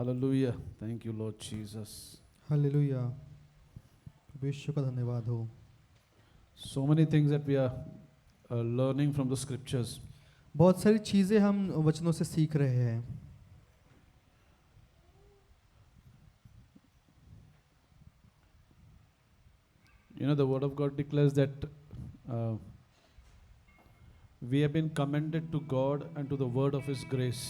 Hallelujah. Thank you, Lord Jesus. Hallelujah, विश्व का धन्यवाद हो। So many things that we are learning from the scriptures. बहुत सारी चीज़ें हम वचनों से सीख रहे हैं। You know, the word of God declares that we have been commended to God and to the word of his grace.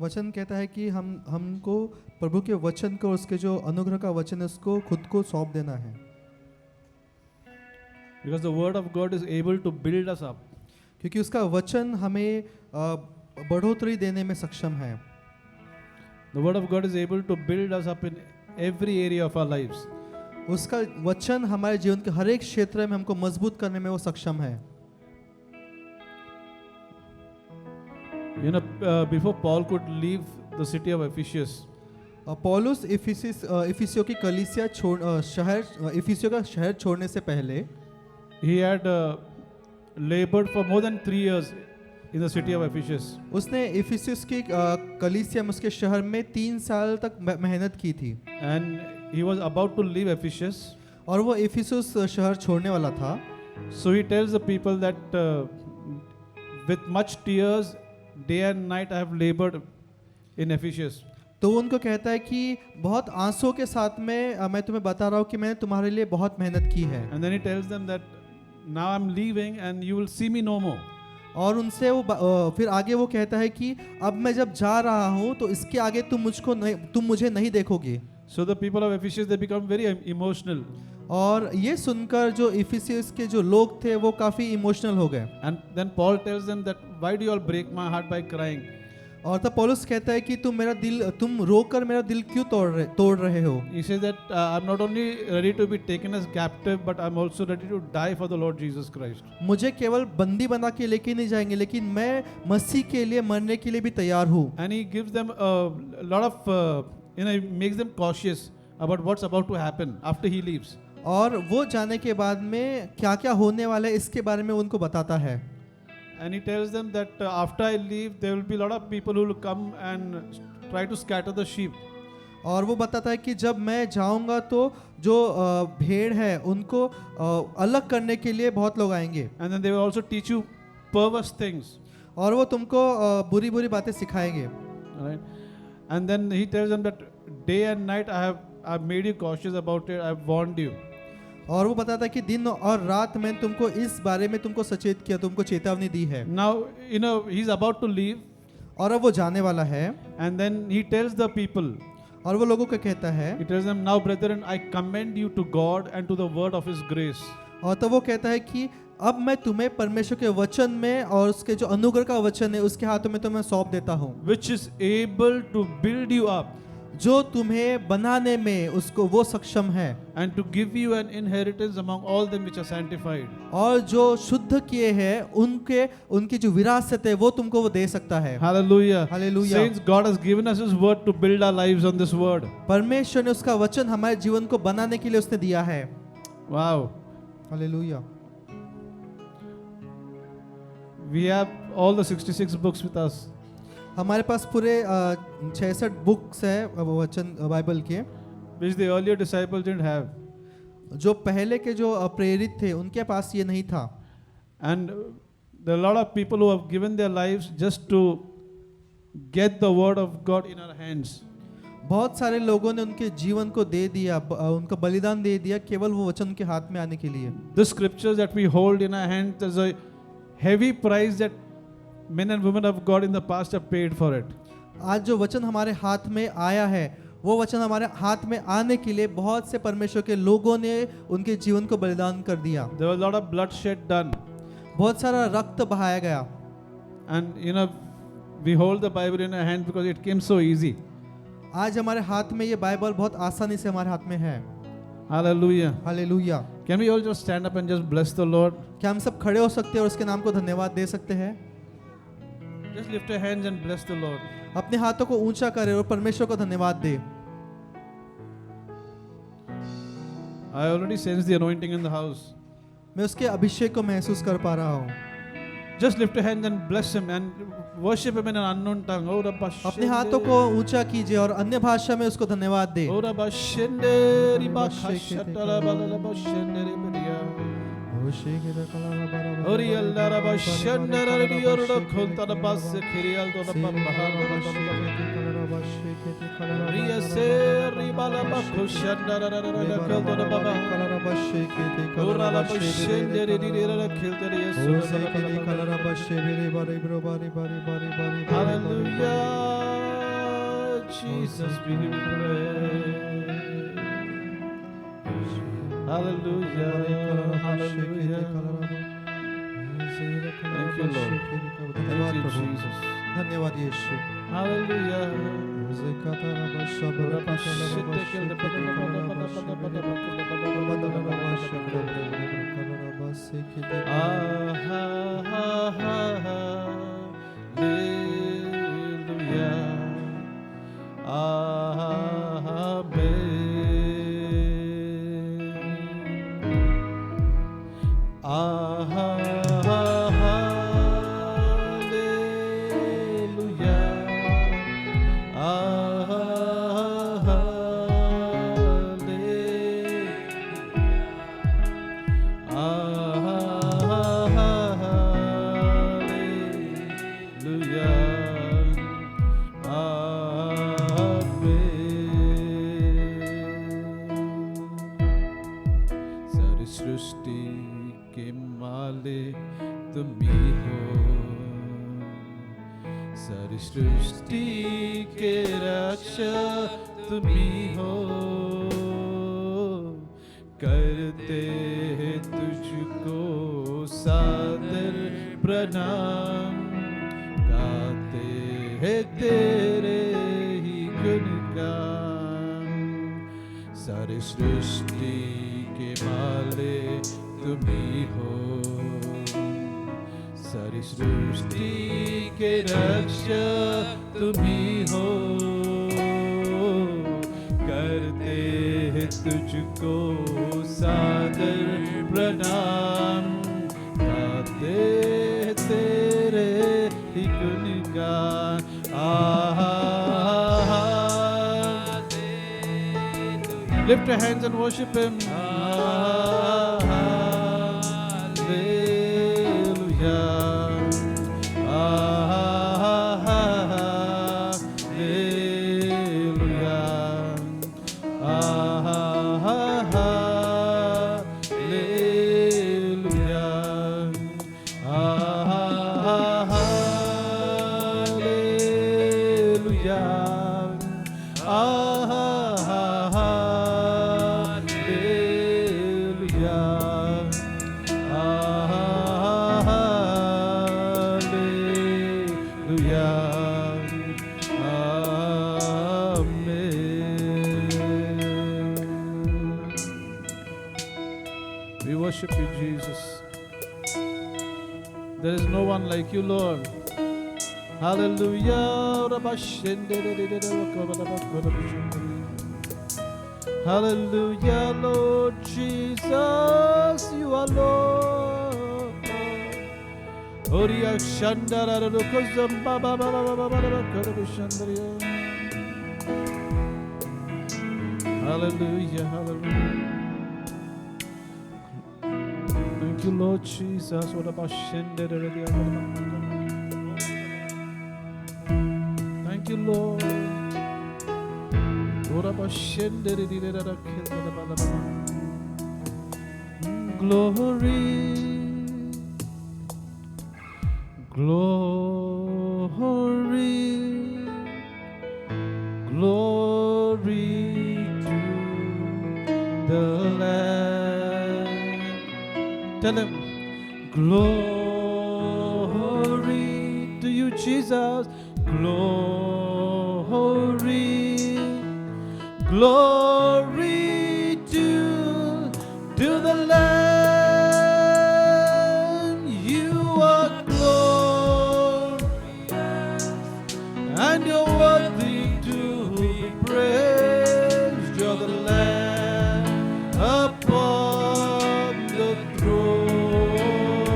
वचन कहता है कि हमको प्रभु के वचन को, उसके जो अनुग्रह का वचन है, उसको खुद को सौंप देना है। Because the word of God is able to build us up. क्योंकि उसका वचन हमें बढ़ोतरी देने में सक्षम है। The word of God is able to build us up in every area of our lives. उसका वचन हमारे जीवन के हर एक क्षेत्र में हमको मजबूत करने में वो सक्षम है। You know, before Paul could leave the city of Ephesus, पौलुस इफिसियों की कलीसिया इफिसियों का शहर छोड़ने से पहले he had labored for more than 3 years in the city of Ephesus. उसने इफिसियस की कलीसिया में, उसके शहर में 3 साल तक मेहनत की थी। And he was about to leave Ephesus. और वो इफिसुस शहर छोड़ने वाला था। So he tells the people that with much tears, day and night I have labored in Ephesus. तो वो उनको कहता है कि बहुत आंसू के साथ में मैं तुम्हें बता रहा हूँ कि मैंने तुम्हारे लिए बहुत मेहनत की है। And then he tells them that now I'm leaving and you will see me no more. और उनसे वो फिर आगे वो कहता है कि अब मैं जब जा रहा हूँ तो इसके आगे तुम मुझे नहीं देखोगे। So the people of Ephesus, they become very emotional. और ये सुनकर जो इफिसियस के जो लोग थे वो काफी इमोशनल हो गए। And then Paul tells them that why do you all break my heart by crying? और तब पौलुस कहता है कि तुम रोकर मेरा दिल क्यों तोड़ रहे हो। He says that I'm not only ready to be taken as captive, but I'm also ready to die for the Lord Jesus Christ. मुझे केवल बंदी बना के लेके नहीं जाएंगे, लेकिन मैं मसीह के लिए मरने के लिए भी तैयार हूँ। And he gives them a lot of, he makes them cautious about what's about to happen after he leaves. और वो जाने के बाद में क्या क्या होने वाला है इसके बारे में उनको बताता है। And he tells them that after I leave, there will be a lot of people who will come and try to scatter the sheep. और वो बताता है कि जब मैं जाऊंगा तो जो भेड़ है उनको अलग करने के लिए बहुत लोग आएंगे। And then they will also teach you perverse things. और वो तुमको बुरी बुरी बातें सिखाएंगे। Right? And then he tells them that day and night I've made you cautious about it. I've warned you. और वो बताता है कि दिन और रात मैंने तुमको इस बारे में तुमको सचेत किया, तुमको चेतावनी दी है। Now, you know, he's about to leave. और अब वो जाने वाला है। And then he tells the people. और वो लोगों को कहता है। He tells them, now brethren, I commend you to God and to the word of his grace. और तब वो कहता है कि अब मैं तुम्हें परमेश्वर के वचन में और उसके जो अनुग्रह का वचन है उसके हाथों में तुम्हें सौंप देता हूँ। Which is able to build you up. जो तुम्हें बनाने में उसको वो सक्षम है। And to give you an inheritance among all them which are sanctified. और जो शुद्ध किए हैं उनकी जो विरासत है वो तुमको वो दे सकता है। Hallelujah. Hallelujah. Saints, God has given us his word to build our lives on this word. परमेश्वर ने उसका वचन हमारे जीवन को बनाने के लिए उसने दिया है। Wow. Hallelujah. We have all the 66 books with us. हमारे पास पूरे 66 बुक्स है वचन बाइबल के, which the earlier disciples didn't have. जो पहले के जो प्रेरित थे उनके पास ये नहीं था। And there are a lot of people who have given their lives just to get the word of God in our hands. बहुत सारे लोगों ने उनके जीवन को दे दिया, उनका बलिदान दे दिया केवल वो वचन के हाथ में आने के लिए। The scriptures that we hold in our hands, there's a heavy price that men and women of God in the past have paid for it. आज जो वचन हमारे हाथ में आया है वो वचन हमारे हाथ में आने के लिए बहुत से परमेश्वर के लोगों ने उनके जीवन को बलिदान कर दिया। There was a lot of bloodshed done. बहुत सारा रक्त बहाया गया। And you know, we hold the Bible in our hand because it came so easy. आज हमारे हाथ में ये बाइबल बहुत आसानी से हमारे हाथ में है। Hallelujah. Hallelujah. Can we all just stand up and just bless the Lord? क्या हम सब खड़े हो सकते हैं और उसके नाम को धन्यवाद दे सकते हैं? Just lift your hands and bless the Lord. अपने हाथों को ऊंचा करें और परमेश्वर को धन्यवाद दे। I already sense the anointing in the house. मैं उसके अभिषेक को महसूस कर पा रहा हूँ। Just lift your hands and bless Him and worship Him in an unknown tongue. Oh, Rabba अपने हाथों को ऊंचा कीजिए और अन्य भाषा में उसको धन्यवाद दे। Oh, Rabba Shende, Riba Kashata, Rabba Shende, Riba. Ori Allah Rabba Shende, Rabba Kunta, Rabba Sekirial, Rabba Bahar, Ria Se, Riba Rabba Kushanda, Rabba Ora Rabba Shende, Rabba Kilter, Hallelujah, Jesus be praised. Hallelujah, hallelujah. Thank you, Lord. Thank you, Jesus. धन्यवाद यीशु। Hallelujah. सृष्टि के मालिक तुम ही हो, सारी सृष्टि के रक्षक तुम ही हो, करते हैं तुझको सादर प्रणाम, गाते हैं तेरे ही गुणगान, सारी सृष्टि के मालिक तुम ही हो, सारी सृष्टि के रक्षक तुम ही हो, करते हैं तुझको सादर प्रणाम, गाते हैं तेरे ही गुणगान। Lift your hands and worship Him. We worship you, Jesus. There is no one like you, Lord. Hallelujah. Hallelujah, Lord Jesus, you are Lord. Hallelujah, hallelujah. Thank you, Lord Jesus. Thank you, Lord. Glory, glory, glory to the Lamb. Tell Him, glory to you, Jesus. Glory, glory to the Lamb. You are glorious, and you're worthy to be praised. You're the Lamb upon the throne,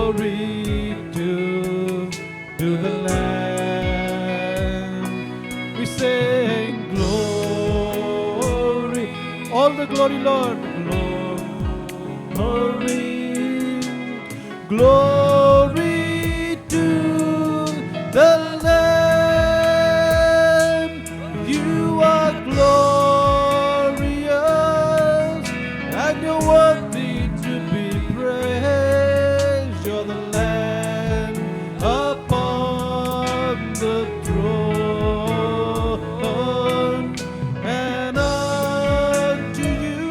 to the Lamb. We sing glory, all the glory, Lord. Glory, glory to the Lamb. You are glorious and you're worthy to be praised. You're the Lamb upon the throne, and unto you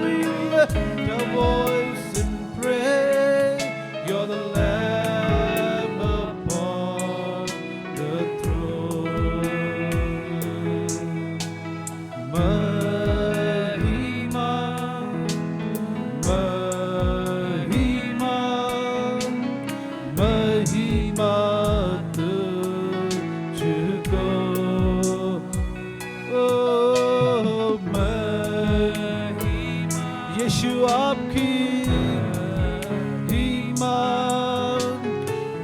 we lift our voice in praise. You're the Lamb upon the throne. Mahima, Mahima, Mahima तुझको. Oh, Mahima, यीशु आपकी महिमा,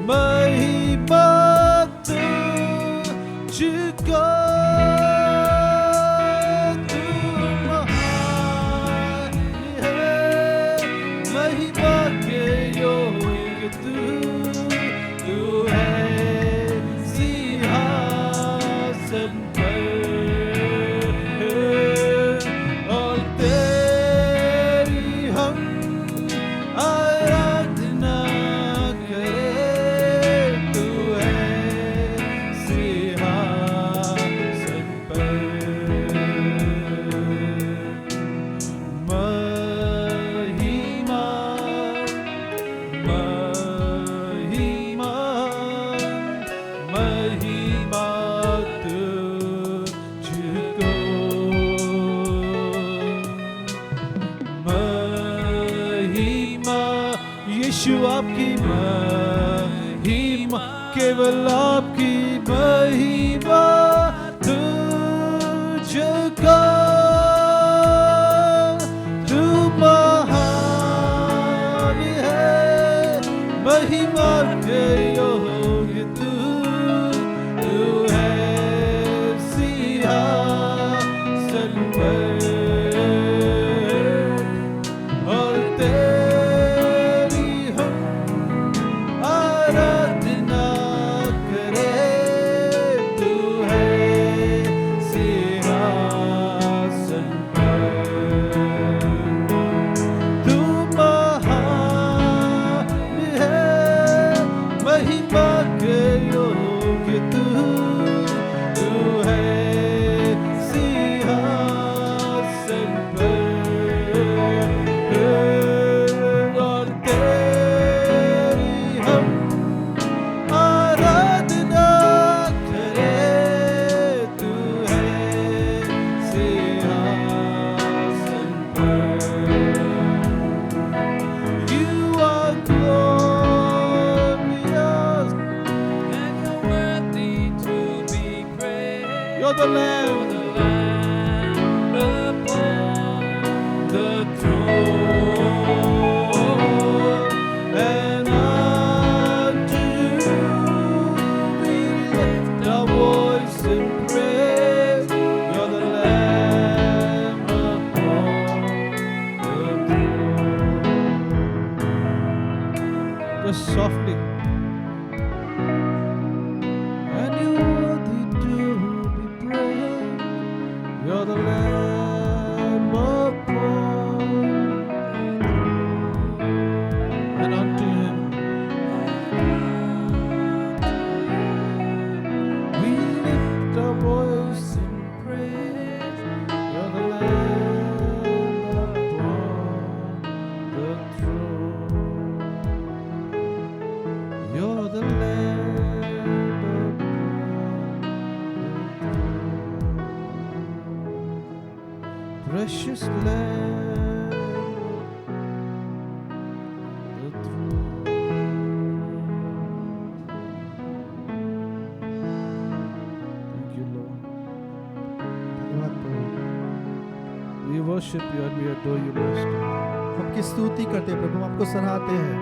महिमा तुझको. तू महान है, महिमा के योग्य तू है सिंहासन पर, और तेरी हम आराधना करें. तू है सिंहासन पर. महिमा, महिमा, महिमा तुझको. महिमा, यीशु आपकी महिमा, केवल आपकी महिमा तुझको. तू महान है, महिमा के योग्य तू है सिंहासन पर, और तेरी हम आराधना करें. तू है सिंहासन पर. तू महान है, महिमा के योग्य तू है सिंहासन पर, और तेरी हम आराधना करें. तू है सिंहासन पर. You are glorious and you're worthy to be praised. You're the Lamb upon the throne, and unto you we lift our voice in praise. You're the Lamb upon the throne. Just softly. And you're worthy to be praised. You're the Lamb upon the throne, and unto Him we lift our voice in praise. You're the Lamb upon the throne. You're the Lamb upon the throne. Precious Lamb upon the throne. Thank you, Lord. धन्यवाद प्रभु. We worship you and we adore you, Master. हम आपकी स्तुति करते हैं प्रभु, हम आपको सराहते हैं.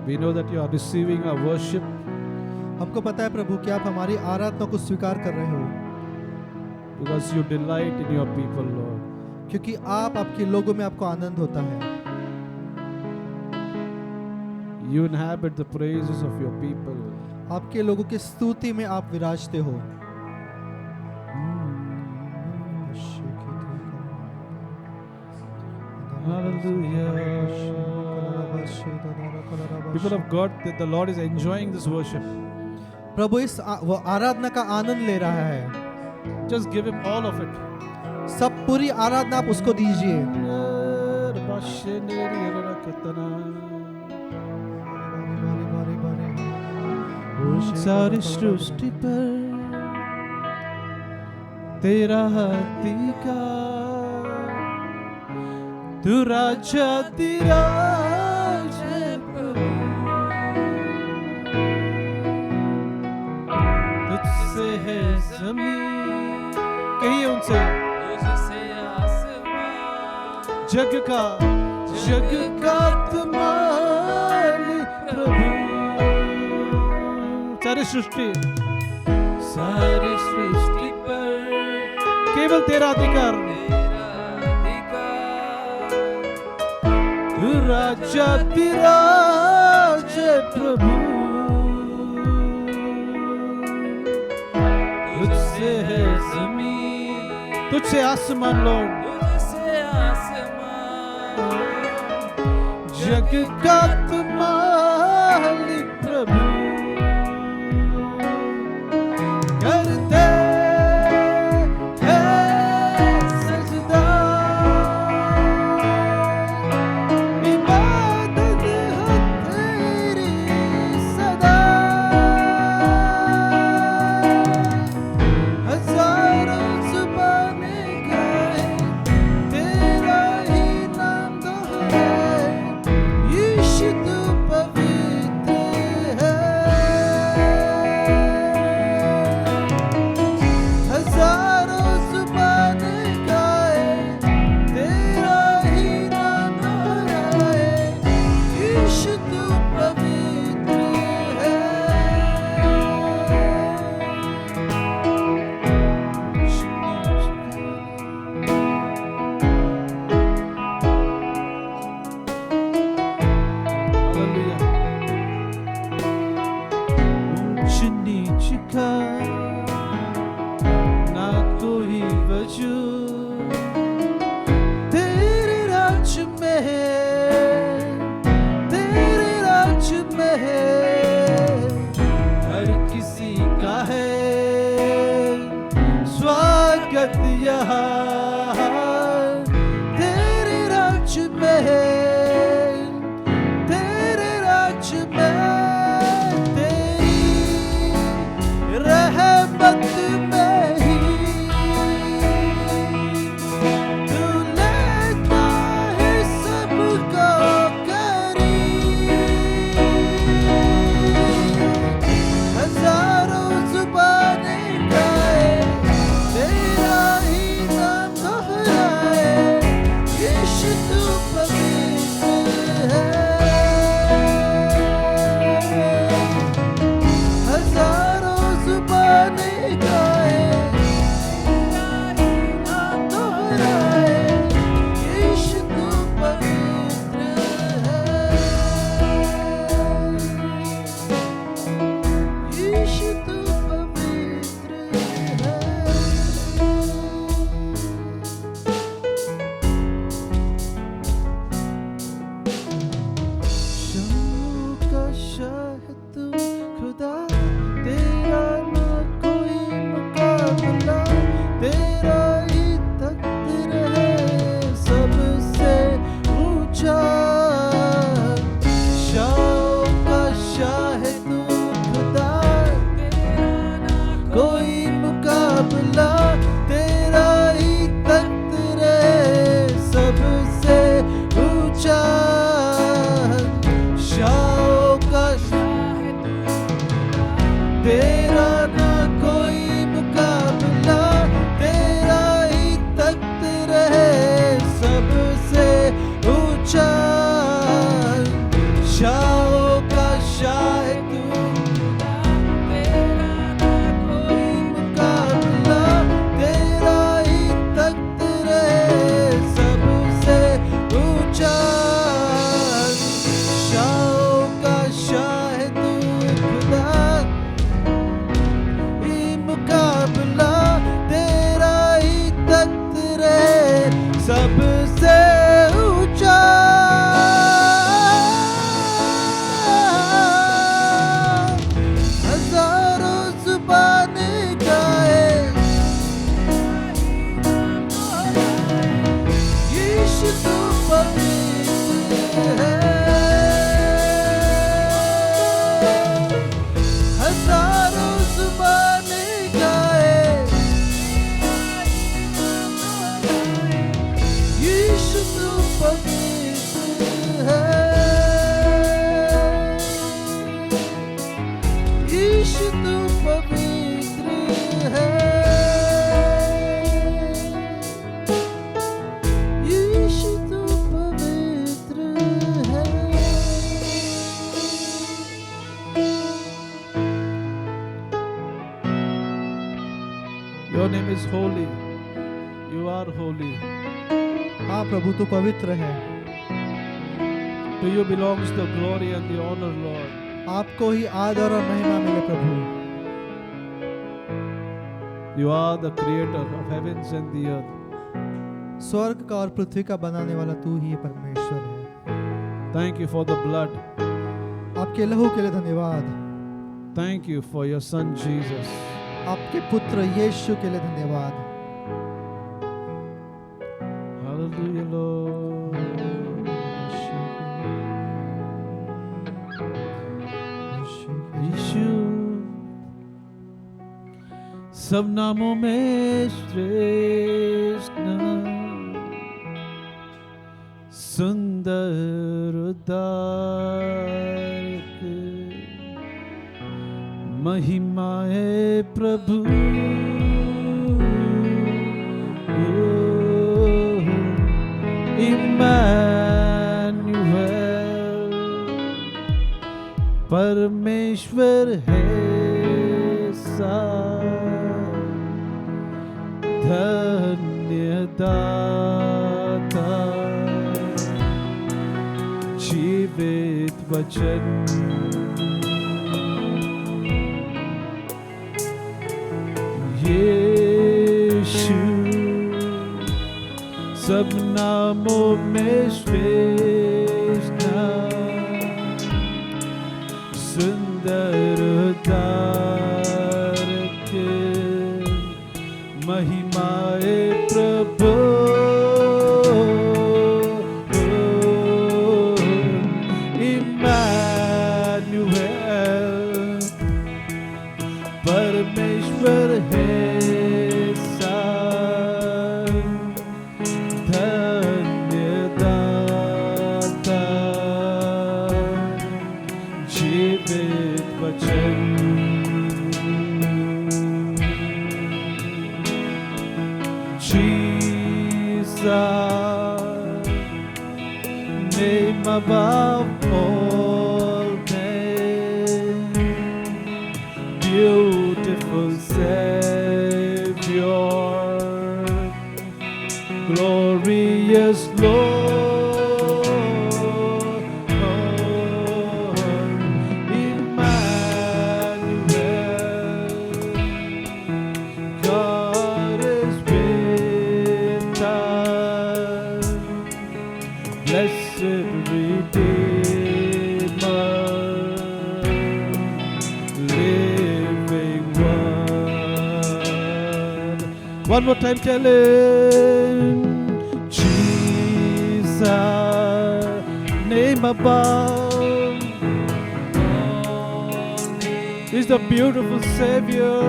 We know that you are receiving our worship हमको पता है प्रभु कि आप हमारी आराधना को स्वीकार कर रहे हो, because you delight in your people, Lord. क्योंकि आप आपके लोगों में आपको आनंद होता है। You inhabit the praises of your people. आपके लोगों की स्तुति में आप विराजते हो। People of God, the Lord is enjoying this worship. प्रभु इस वो आराधना का आनंद ले रहा है। Just give him all of it. सब पूरी आराधना आप उसको दीजिए। सारी सृष्टि पर तेरा अधिकार, तू राजा तिराज है प्रभु, तुझसे है ज़मीन, कहिए उनसे, जग का मालिक प्रभु, सारी सृष्टि पर केवल तेरा अधिकार, तू राजा तिराज है प्रभु, तुझसे है जमीन, तुझसे आसमान, लॉर्ड जग का तू मालिक प्रभु, करते हैं सजदा, इबादत है तेरी सदा, हजारों जुबानें गाए तेरा ही नाम दोहराए, यीशु तू पवित्र है, हजारों जुबानें गाए तेरा ही नाम दोहराए, यीशु तू पवित्र है। ऊंच नीच का ना कोई वजूद, तेरे राज में है, तेरे राज में है, हर किसी का है स्वागत यहाँ, तेरे राज में है, तेरे राज में, तेरी रहमत में ही तू लेता है सबको करीब, हजारों जुबानें गाए तेरा ही नाम दोहराए, यीशु तू पवित्र है, हजारों जुबानें गाए तेरा ही नाम दोहराए, यीशु तू पवित्र है, यीशु तू पवित्र है। शम्मू का शाह तू खुदा, तेरा ना कोई मुकाबला, तेरा ही तख्त है सबसे ऊंचा, शाह का शाह तू खुदा, तेरा ना कोई मुकाबला, तेरा ही तख्त है सबसे ऊंचा, शाह का तेरा ना कोई मुकाबला, तेरा ही तख्त रहे सबसे ऊंचा, शाह का तू पवित्र है। हजारों जुबानें गाए यीशु तू पवित्र है। यीशु तू पवित्र है। यीशु तू पवित्र है। Your name is holy. You are holy. हाँ प्रभु तू पवित्र है। To you belongs the glory and the honor, Lord. आपको ही आदर और महिमा मिले प्रभु। You are the creator of heavens and the earth. स्वर्ग का और पृथ्वी का बनाने वाला तू ही परमेश्वर है। Thank you for the blood. आपके लहू के लिए धन्यवाद। Thank you for your son Jesus. आपके पुत्र यीशु के लिए धन्यवाद। Hallelujah, Lord. यीशु सब नामों में श्रेष्ठ नाम, सुंदर उद्धारक, महिमाए प्रभु। इम्मानुएल परमेश्वर है साथ, धन्यदाता जीवित वचन। यीशु सब नामों में श्रेष्ठ नाम, सुंदर उद्धारक, महिमाए प्रभु। इम्मानुएल परमेश्वर है name above all names, beautiful Savior, glorious Lord, Emmanuel, God is with us, blessed Redeemer, living one. One more time, tell him, Jesus, name above all names. He's the beautiful Savior,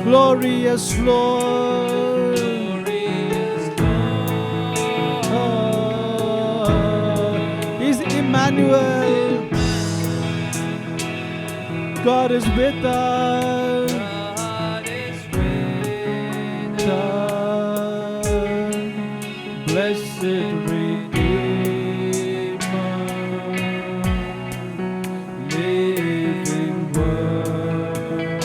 glorious Lord. He's Emmanuel. God is with us. Blessed Redeemer, living Word.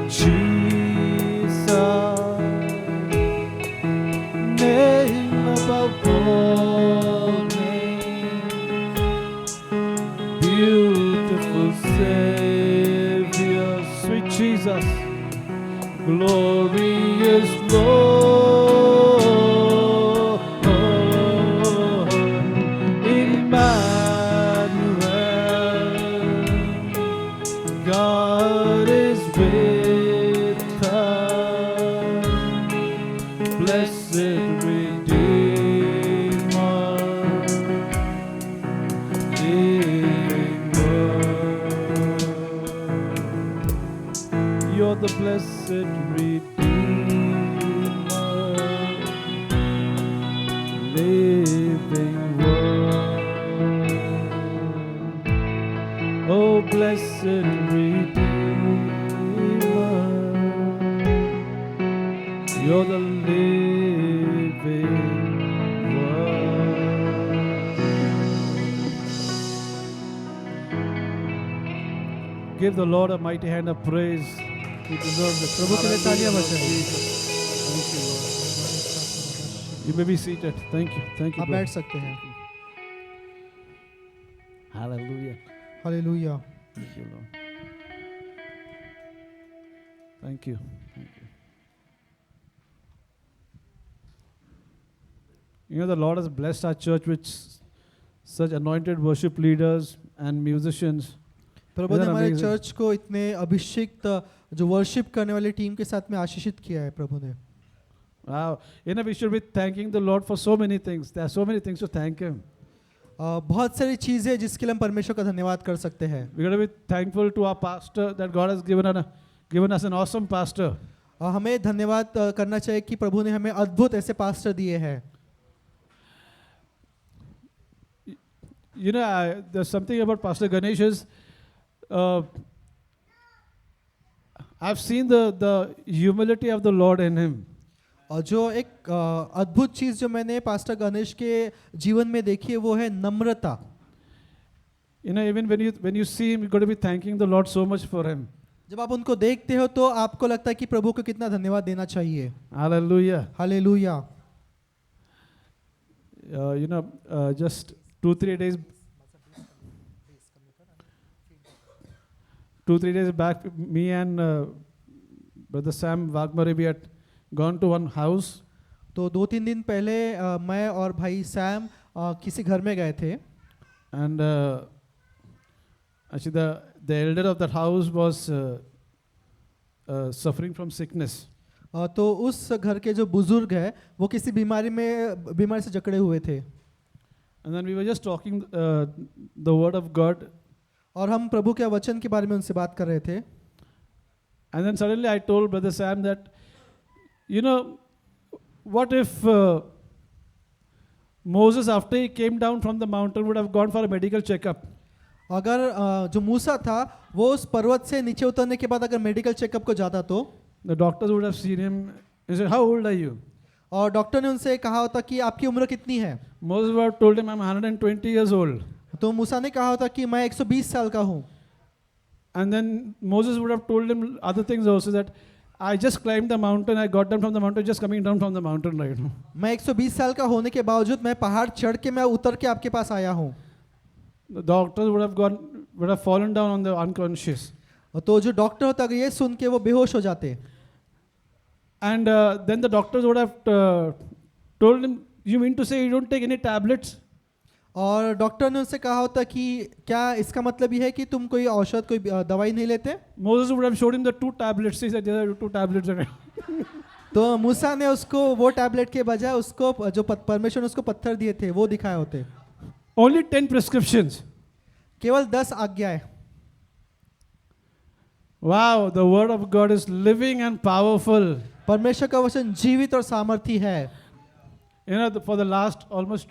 Jesus, name above all names, beautiful Savior, sweet Jesus, glorious Lord, Emmanuel, God is with blessed Redeemer, living word. You're the blessed Redeemer, living word. Oh, blessed Redeemer, you're the living word. Give the Lord a mighty hand of praise. He deserves it. प्रभु के लिए तालियां बजाएं। Thank you, Lord. You may be seated. Thank you. Thank you. आप brother. बैठ सकते हैं। Hallelujah. Hallelujah. Thank you, Lord. Thank you. Thank you. You know, the Lord has blessed our church with such anointed worship leaders and musicians. प्रभु ने Isn't हमारे amazing? Church को इतने अभिषिक्त जो वर्शिप करने वाली टीम के साथ में आशीषित किया है प्रभु ने। Wow. You know, we should be thanking the Lord for so many things. There are so many things to thank Him. बहुत सारी चीजें जिसके लिए हम परमेश्वर का धन्यवाद कर सकते हैं। We're going to be thankful to our pastor that God has given us an awesome pastor. हमें धन्यवाद करना चाहिए कि प्रभु ने हमें अद्भुत ऐसे पास्टर दिए हैं। You know, there's something about Pastor Ganesh is, I've seen the humility of the Lord in him. और जो एक अद्भुत चीज जो मैंने पास्टर गणेश के जीवन में देखी है वो है नम्रता। You know, even when you see him, you're going to be thanking the Lord so much for him. जब आप उनको देखते हो तो आपको लगता है कि प्रभु को कितना धन्यवाद देना चाहिए। Hallelujah. Hallelujah. You know, just 2-3 days. 2-3 days back, me and Brother Sam Wagmare, we had gone to one house. तो 2-3 दिन पहले मैं और भाई सैम किसी घर में गए थे। And actually, the elder of that house was suffering from sickness. तो उस घर के जो बुजुर्ग है वो किसी बीमारी से जकड़े हुए थे। And then we were just talking the word of God. और हम प्रभु के वचन के बारे में उनसे बात कर रहे थे। And then suddenly I told Brother Sam that, you know, what if Moses, after he came down from the mountain, would have gone for a medical checkup? अगर जो मूसा था वो उस पर्वत से नीचे उतरने के बाद अगर मेडिकल चेकअप को जाता तो The doctors would have seen him and said, how old are you? और डॉक्टर ने उनसे कहा होता कि आपकी उम्र कितनी है। Moses would have told him, I'm 120 years old. तो मूसा ने कहा होता कि मैं 120 साल का हूँ। And then Moses would have told him other things also, that I just climbed the mountain, I got down from the mountain, just coming down from the mountain right now. मैं 120 साल का होने के बावजूद मैं पहाड़ चढ़ के मैं उतर के आपके पास आया हूँ। The doctors would have fallen down on the unconscious. तो जो डॉक्टर होता ये सुन के वो बेहोश हो जाते। And then the doctors would have told him, you mean to say you don't take any tablets? और डॉक्टर ने उनसे कहा होता कि क्या इसका मतलब ये है कि तुम कोई औषध कोई दवाई नहीं लेते? Moses would have showed him the 2 tablets. He said, there are 2 tablets. तो मूसा ने उसको वो टैबलेट के बजाय उसको जो परमेश्वर ने उसको पत्थर दिए थे वो दिखाए होते। Only 10 prescriptions. केवल 10 आज्ञाएं। Wow, the word of God is living and powerful. परमेश्वर का वचन जीवित और सामर्थी है। You know, for the last almost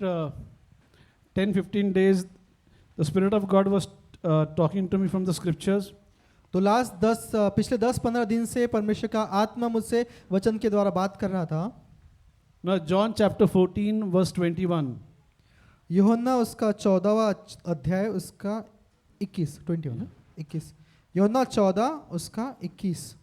10-15 days, the Spirit of God was talking to me from the scriptures. तो पिछले 10-15 दिन से परमेश्वर का आत्मा मुझसे वचन के द्वारा बात कर रहा था। Now, John chapter 14, verse 21. यूहन्ना उसका 14वां अध्याय उसका 21 यूहन्ना 14 उसका 21।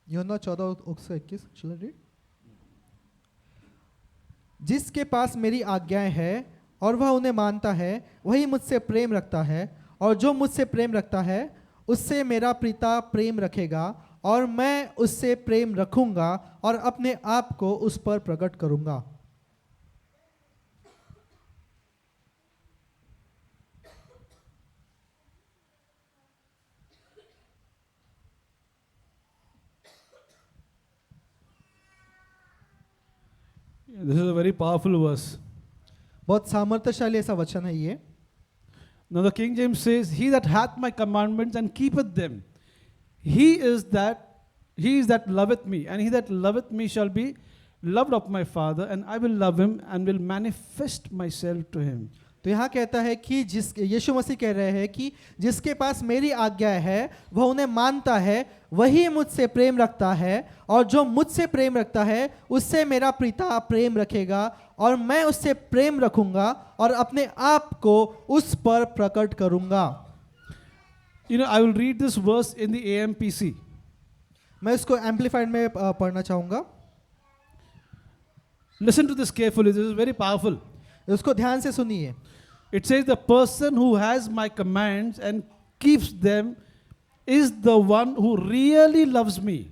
यूहन्ना 14 उसका 21 चलो रीड। जिसके पास मेरी आज्ञाएं हैं और वह उन्हें मानता है वही मुझसे प्रेम रखता है, और जो मुझसे प्रेम रखता है उससे मेरा पिता प्रेम रखेगा, और मैं उससे प्रेम रखूंगा और अपने आप को उस पर प्रकट करूंगा। This is a very powerful verse. बहुत सामर्थ्यशाली ऐसा वचन है ये. Now the King James says, "He that hath my commandments and keepeth them, he is that loveth me, and he that loveth me shall be loved of my Father, and I will love him and will manifest myself to him." तो यहाँ कहता है कि यीशु मसीह कह रहे हैं कि जिसके पास मेरी आज्ञा है वह उन्हें मानता है, वही मुझसे प्रेम रखता है, और जो मुझसे प्रेम रखता है उससे मेरा पिता प्रेम रखेगा, और मैं उससे प्रेम रखूंगा और अपने आप को उस पर प्रकट करूंगा. You know, I will read this verse in the AMPC. मैं इसको एम्पलीफाइड में पढ़ना चाहूंगा. Listen to this carefully. This is very powerful. उसको ध्यान से सुनिए. It says, "The person who has my commands and keeps them is the one who really loves me."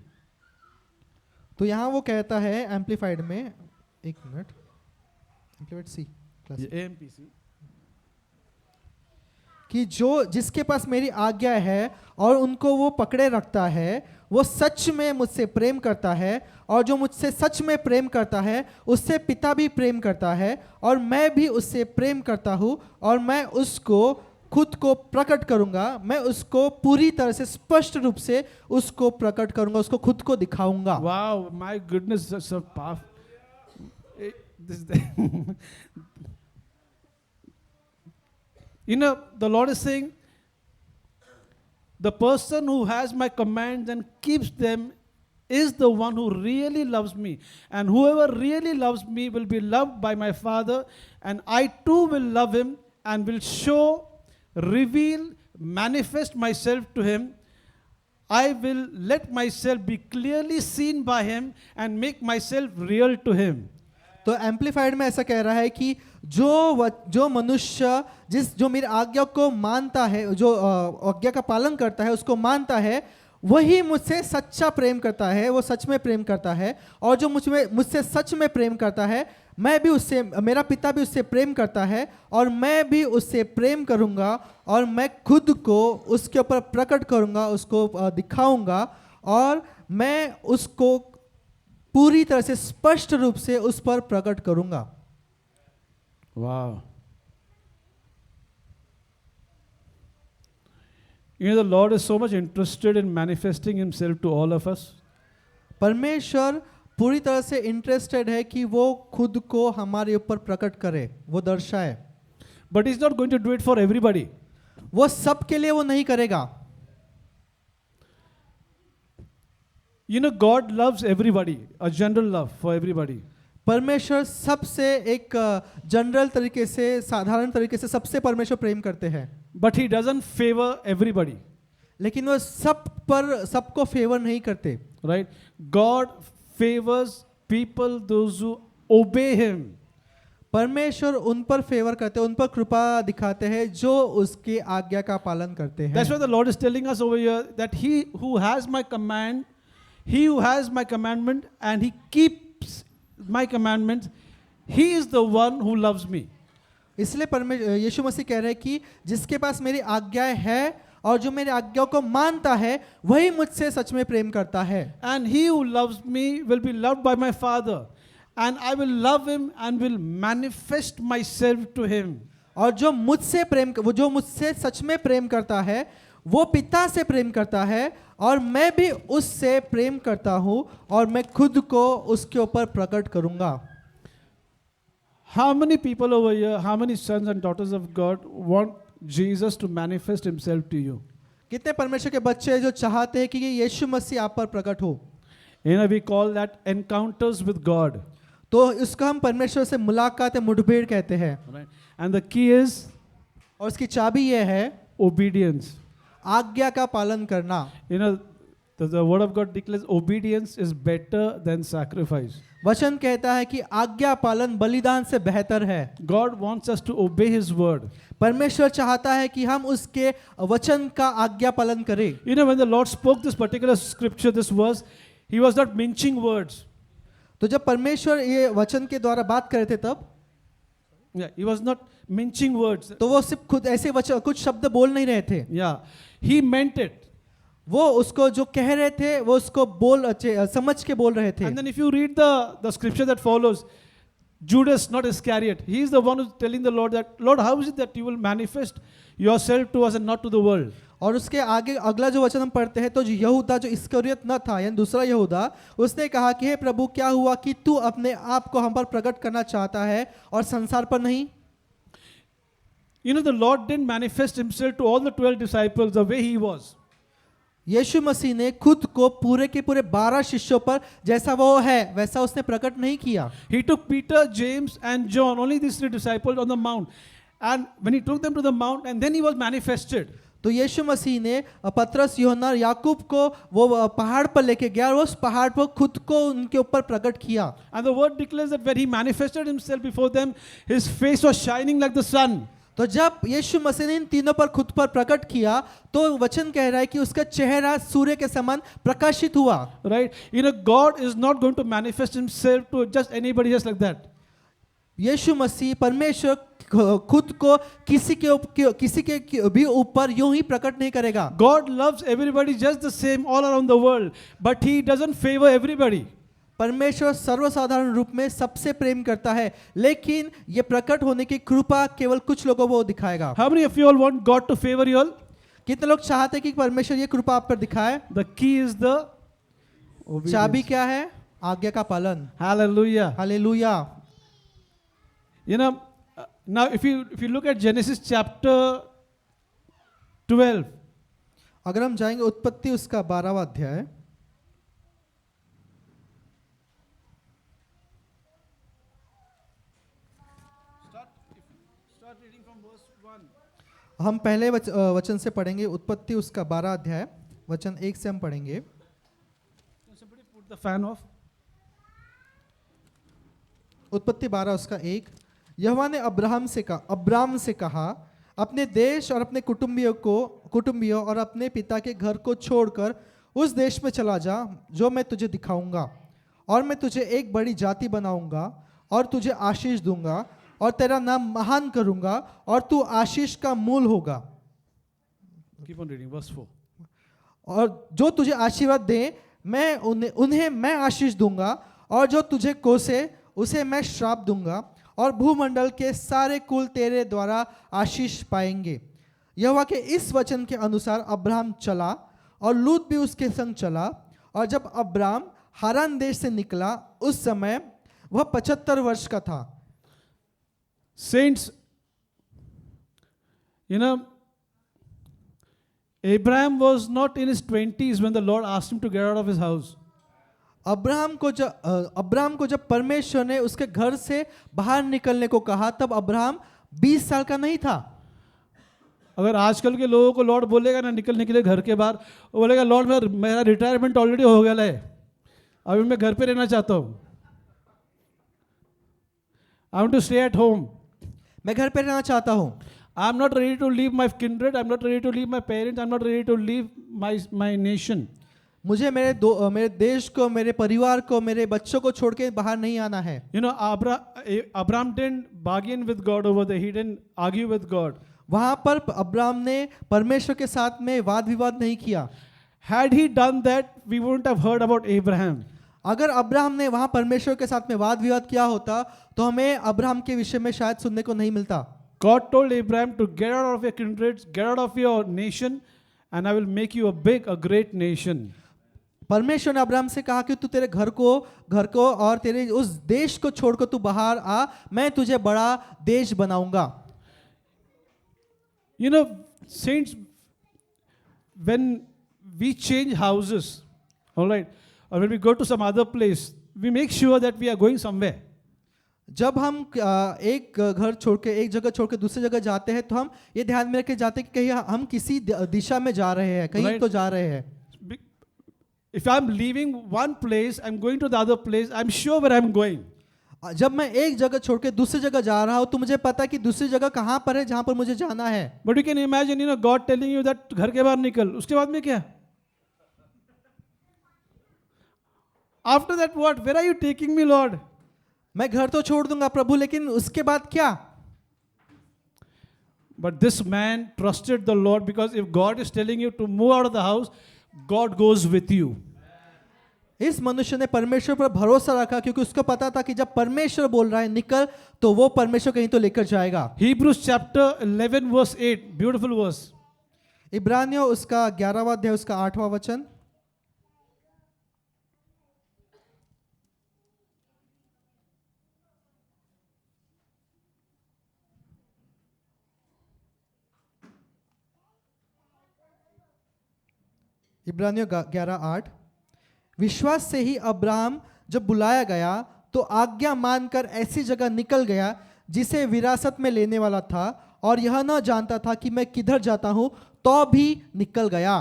तो यहाँ वो कहता है एम्पलीफाइड में, एक मिनट, एम्पलीफाइड सी Yeah, AMPC. कि जिसके पास मेरी आज्ञा है और उनको वो पकड़े रखता है, वो सच में मुझसे प्रेम करता है, और जो मुझसे सच में प्रेम करता है उससे पिता भी प्रेम करता है, और मैं भी उससे प्रेम करता हूँ, और मैं उसको खुद को प्रकट करूंगा. मैं उसको पूरी तरह से स्पष्ट रूप से उसको प्रकट करूंगा, उसको खुद को दिखाऊंगा. Wow, my goodness, that's so powerful. You know, the Lord is saying, the person who has my commands and keeps them is the one who really loves me. And whoever really loves me will be loved by my Father, and I too will love him and will show, reveal, manifest myself to him. I will let myself be clearly seen by him and make myself real to him. तो amplified में ऐसा कह रहा है कि जो मनुष्य जो मेरी आज्ञा को मानता है, जो आज्ञा का पालन करता है, उसको मानता है, वही मुझसे सच्चा प्रेम करता है, वो सच में प्रेम करता है, और जो मुझसे सच में प्रेम करता है, मैं भी उससे, मेरा पिता भी उससे प्रेम करता है, और मैं भी उससे प्रेम करूंगा, और मैं खुद को उसके ऊपर प्रकट करूंगा, उसको दिखाऊंगा, और मैं उसको पूरी तरह से स्पष्ट रूप से उस पर प्रकट करूंगा. Wow. You know, the Lord is so much interested in manifesting himself to all of us. परमेश्वर पूरी तरह से इंटरेस्टेड है कि वो खुद को हमारे ऊपर प्रकट करे, वो दर्शाए. But he's not going to do it for everybody. वो सब के लिए वो नहीं करेगा. You know, God loves everybody, a general love for everybody. परमेश्वर सबसे एक जनरल तरीके से, साधारण तरीके से सबसे परमेश्वर प्रेम करते हैं. But he doesn't favor everybody. लेकिन वो सबको फेवर नहीं करते. Right? God favors people, those who obey him. परमेश्वर उन पर फेवर करते हैं, उन पर कृपा दिखाते हैं जो उसकी आज्ञा का पालन करते हैं. That's why the Lord is telling us over here that he who has my command, he who has my commandment and he keeps my commandments, he is the one who loves me. इसलिए यीशु मसीह कह रहे हैं कि जिसके पास मेरी आज्ञाएं है और जो मेरी आज्ञाओं को मानता है वही मुझसे सच में प्रेम करता है. And he who loves me will be loved by my Father, and I will love him and will manifest myself to him. और जो मुझसे सच में प्रेम करता है वो पिता से प्रेम करता है, और मैं भी उससे प्रेम करता हूँ, और मैं खुद को उसके ऊपर प्रकट करूंगा. How many people over here, how many sons and daughters of God want Jesus to manifest himself to you? कितने परमेश्वर के बच्चे हैं जो चाहते हैं कि ये यीशु मसीह आप पर प्रकट हो? You know, we call that encounters with God. तो इसका हम परमेश्वर से मुलाकात, मुठभेड़ कहते हैं. Right? And the key is और इसकी चाबी ये है obedience. आज्ञा का पालन करना. You know, the word of God declares obedience is better than sacrifice. वचन कहता है कि आज्ञा पालन बलिदान से बेहतर है. God wants us to obey his word. परमेश्वर चाहता है कि हम उसके वचन का आज्ञा पालन करें. You know, when the Lord spoke this particular scripture, this verse, he was not minching words. तो जब परमेश्वर ये वचन के द्वारा बात कर रहे थे तब, Yeah, he was not minching words. तो वो सिर्फ खुद ऐसे कुछ शब्द बोल नहीं रहे थे. Yeah, he meant it. वो उसको जो कह रहे थे वो उसको समझ के बोल रहे थे. And then if you read the scripture that follows, Judas, not Iscariot. He is the one who's telling the Lord that, Lord, how is it that you will manifest yourself to us and not to the world? और उसके आगे अगला जो वचन हम पढ़ते हैं तो जो यहूदा जो इस्करियोत न था यानी दूसरा यहूदा, उसने कहा कि हे प्रभु, क्या हुआ कि तू अपने आप को हम पर प्रकट करना चाहता है और संसार पर नहीं? You know, the Lord didn't manifest himself to all the 12 disciples the way he was. यीशु मसीह ने खुद को पूरे के पूरे 12 शिष्यों पर जैसा वो है वैसा उसने प्रकट नहीं किया. He took Peter, James, and John, only these 3 disciples, on the mount. And when he took them to the mount, and then he was manifested. तो यीशु मसीह ने पतरस, यूहन्ना और याकूब को वो पहाड़ पर लेके गया और उस पहाड़ पर खुद को उनके ऊपर प्रकट किया. And the word declares that when he manifested himself before them, his face was shining like the sun. तो जब यीशु मसीह ने इन तीनों पर खुद पर प्रकट किया तो वचन कह रहा है कि उसका चेहरा सूर्य के समान प्रकाशित हुआ. Right? You know, God is not going to manifest himself to just anybody just like that. यीशु मसीह परमेश्वर खुद को किसी के भी ऊपर यूं ही प्रकट नहीं करेगा. God loves everybody just the same all around the world, but he doesn't favor everybody. परमेश्वर सर्वसाधारण रूप में सबसे प्रेम करता है, लेकिन ये प्रकट होने की कृपा केवल कुछ लोगों को दिखाएगा. How many of you all want God to favor you all? कितने लोग चाहते हैं कि परमेश्वर ये कृपा आप पर दिखाए? The key is the चाबी क्या है? आज्ञा का पालन. Hallelujah. Hallelujah. You know, now if you look at Genesis chapter 12, अगर हम जाएंगे उत्पत्ति उसका 12वां अध्याय, start reading from verse 1. हम पहले वचन से पढ़ेंगे. उत्पत्ति उसका 12 अध्याय वचन 1 से हम पढ़ेंगे. Can somebody put the fan off? उत्पत्ति 12 उसका 1. यहोवा ने अब्राम से कहा, अपने देश और अपने कुटुंबियों और अपने पिता के घर को छोड़कर उस देश में चला जा जो मैं तुझे दिखाऊंगा, और मैं तुझे एक बड़ी जाति बनाऊंगा और तुझे आशीष दूंगा और तेरा नाम महान करूंगा और तू आशीष का मूल होगा. Keep on reading, verse 4. और जो तुझे आशीर्वाद दे मैं उन्हें मैं आशीष दूंगा, और जो तुझे कोसे उसे मैं श्राप दूंगा, और भूमंडल के सारे कुल तेरे द्वारा आशीष पाएंगे. यहोवा के इस वचन के अनुसार अब्राहम चला और लूत भी उसके संग चला. और जब अब्राम हारान देश से निकला उस समय वह 75 वर्ष का था. Saints, you know, Abraham was not in his 20s when the Lord asked him to get out of his house. Abraham को जब परमेश्वर ने उसके घर से बाहर निकलने को कहा तब अब्राहम 20 साल का नहीं था. अगर आजकल के लोगों को लॉर्ड बोलेगा ना निकलने के लिए घर के बाहर, वो बोलेगा लॉर्ड मेरा रिटायरमेंट ऑलरेडी हो गया है, अभी मैं घर पे रहना चाहता हूँ. I want to stay at home. मैं घर पे रहना चाहता हूँ. I am not ready to leave my kindred, I am not ready to leave my parents, I am not ready to leave my nation. मुझे मेरे देश को, मेरे परिवार को, मेरे बच्चों को छोड़ के बाहर नहीं आना है. You know, Abraham didn't bargain with God over there. He didn't argue with God. वहां पर अब्राहम ने परमेश्वर के साथ में वाद विवाद नहीं किया. Had he done that, we wouldn't have heard about Abraham. अगर अब्राहम ने वहां परमेश्वर के साथ में वाद विवाद किया होता तो हमें अब्राहम के विषय में शायद सुनने को नहीं मिलता. God told Abraham to get out of your kindreds, get out of your nation, and I will make you a great nation. परमेश्वर ने अब्राहम से कहा कि तू तेरे घर को और तेरे उस देश को छोड़कर तू बाहर आ, मैं तुझे बड़ा देश बनाऊंगा. You know, saints, when we change houses, all right, or when we go to some other place, we make sure that we are going somewhere. जब हम एक घर छोड़ के एक जगह छोड़ के दूसरी जगह जाते हैं तो हम ये ध्यान में रखे जाते हैं कि कहीं हम किसी दिशा में जा रहे हैं, कहीं तो जा रहे हैं. If I'm leaving one place, I'm going to the other place, I'm sure where I'm going. जब मैं एक जगह छोड़ के दूसरी जगह जा रहा हूं तो मुझे पता है कि दूसरी जगह कहां पर है जहां पर मुझे जाना है. But you can imagine, you know, God telling you that घर के बाहर निकल, उसके बाद में क्या? After that what? Where are you taking me, Lord? मैं घर तो छोड़ दूंगा प्रभु, लेकिन उसके बाद क्या? But this man trusted the Lord, because if God is telling you to move out of the house, God goes with you. इस मनुष्य ने परमेश्वर पर भरोसा रखा क्योंकि उसको पता था कि जब परमेश्वर बोल रहा है निकल, तो वो परमेश्वर कहीं तो लेकर जाएगा। Hebrews chapter 11 verse 8, beautiful verse. इब्रानियों उसका 11वां अध्याय उसका 8वां वचन। इब्रानियों 11:8। विश्वास से ही अब्राहम जब बुलाया गया तो आज्ञा मानकर ऐसी जगह निकल गया जिसे विरासत में लेने वाला था, और यह न जानता था कि मैं किधर जाता हूं, तो भी निकल गया।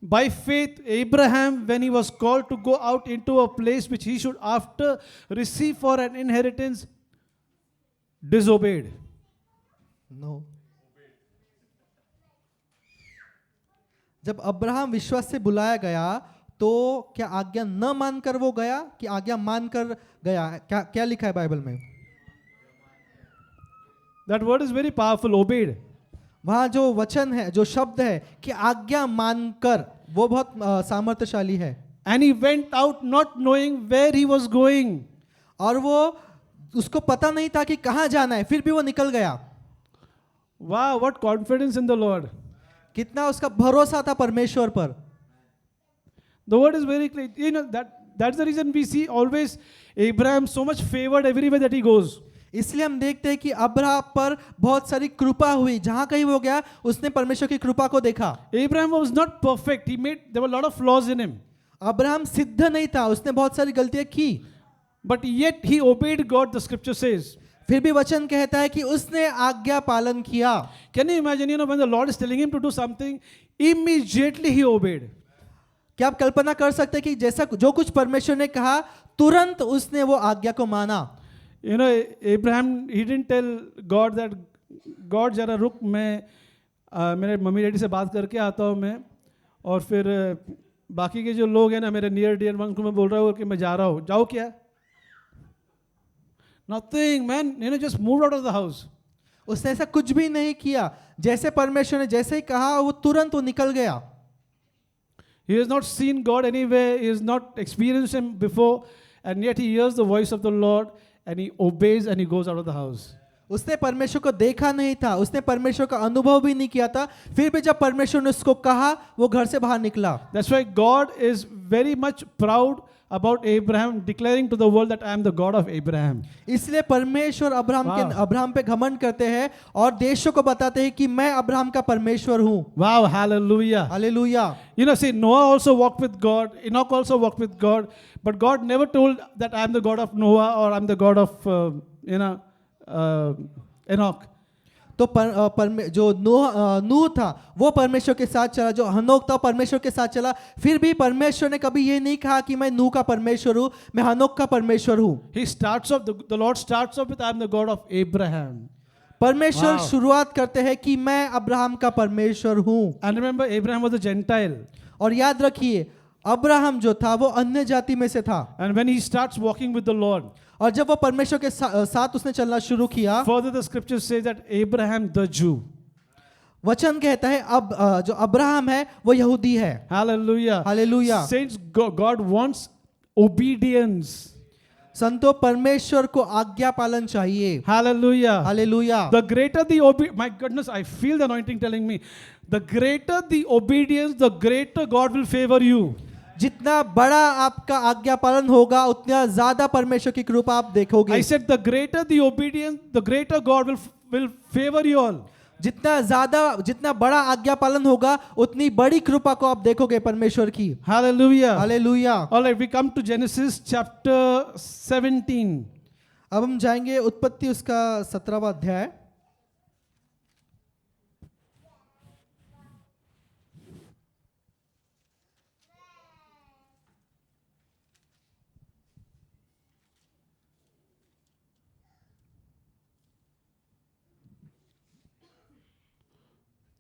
By faith, Abraham, when he was called to go out into a place which he should after receive for an inheritance, disobeyed. No. जब अब्राहम विश्वास से बुलाया गया तो क्या आज्ञा न मानकर वो गया कि आज्ञा मानकर गया? क्या क्या लिखा है बाइबल में? That word is very powerful, obeyed. वहां जो वचन है, जो शब्द है कि आज्ञा मानकर, वो बहुत सामर्थ्यशाली है। And he went out not knowing where he was going. और वो, उसको पता नहीं था कि कहाँ जाना है, फिर भी वो निकल गया। Wow, what confidence in the Lord. कितना उसका भरोसा था परमेश्वर पर। The word is very clear. You know, that's the reason we see always Abraham so much favored everywhere that he goes. इसलिए हम देखते हैं कि अब्राहम पर बहुत सारी कृपा हुई, जहां कहीं वो गया उसने परमेश्वर की कृपा को देखा। Abraham was not perfect. There were a lot of flaws in him. Abraham सिद्ध नहीं था, उसने बहुत सारी गलतियां की, But yet he obeyed God, the scripture says. फिर भी वचन कहता है कि उसने आज्ञा पालन किया। Can you imagine, when the Lord is telling him to do something, immediately he obeyed. क्या आप कल्पना कर सकते हैं कि जैसा जो कुछ परमेश्वर ने कहा, तुरंत उसने वो आज्ञा को माना। Abraham, he didn't tell God that, God जरा रुक, मैं मेरे मम्मी डैडी से बात करके आता हूँ मैं, और फिर बाकी के जो लोग हैं ना, मेरे नियर डियर वंस को मैं बोल रहा हूँ कि मैं जा रहा हूँ। जाओ क्या? Nothing, man. Just moved out of the house. उसने ऐसा कुछ भी नहीं किया, जैसे परमेश्वर ने जैसे ही कहा वो तुरंत वो निकल गया। He has not seen God anywhere. He has not experienced him before, and yet he hears the voice of the Lord and he obeys and he goes out of the house. उसने परमेश्वर को देखा नहीं था, उसने परमेश्वर का अनुभव भी नहीं किया था, फिर भी जब परमेश्वर ने उसको कहा वो घर से बाहर निकला। That's why God is very much proud about Abraham, declaring to the world that I am the God of Abraham. इसलिए परमेश्वर अब्राहम पे घमंड करते हैं और देशों को बताते हैं कि मैं अब्राहम का परमेश्वर हूँ। Wow, hallelujah. Hallelujah. See, Noah also walked with God. Enoch also walked with God. But God never told that I am the God of Noah or I am the God of, Enoch. तो जो नूह था वो परमेश्वर के साथ चला, जो हनोक था परमेश्वर के साथ चला, फिर भी परमेश्वर ने कभी ये नहीं कहा कि मैं नूह का परमेश्वर हूँ, मैं हनोक का परमेश्वर हूँ। He starts off, the Lord starts off with I am the God of Abraham. परमेश्वर Wow. शुरुआत करते हैं कि मैं अब्राहम का परमेश्वर हूँ। And remember, Abraham was a Gentile. और याद रखिए अब्राहम जो था वो अन्य जाति में से था। And when he starts walking with the Lord, और जब वो परमेश्वर के साथ उसने चलना शुरू किया, further the scripture says that Abraham the Jew. वचन कहता है अब जो अब्राहम है वो यहूदी है। Hallelujah. Hallelujah. Saints, God wants obedience. संतो परमेश्वर को आज्ञा पालन चाहिए। Hallelujah. Hallelujah. The greater the obedience, my goodness, I feel the anointing telling me, the greater the obedience, the greater God will favor you. जितना बड़ा आपका आज्ञा पालन होगा उतना ज्यादा परमेश्वर की कृपा आप देखोगे। I said the greater the obedience, the greater God will favor you all. जितना बड़ा आज्ञा पालन होगा उतनी बड़ी कृपा को आप देखोगे परमेश्वर की। Hallelujah. Hallelujah. All right, we come to Genesis chapter 17. अब हम जाएंगे उत्पत्ति उसका 17वां अध्याय।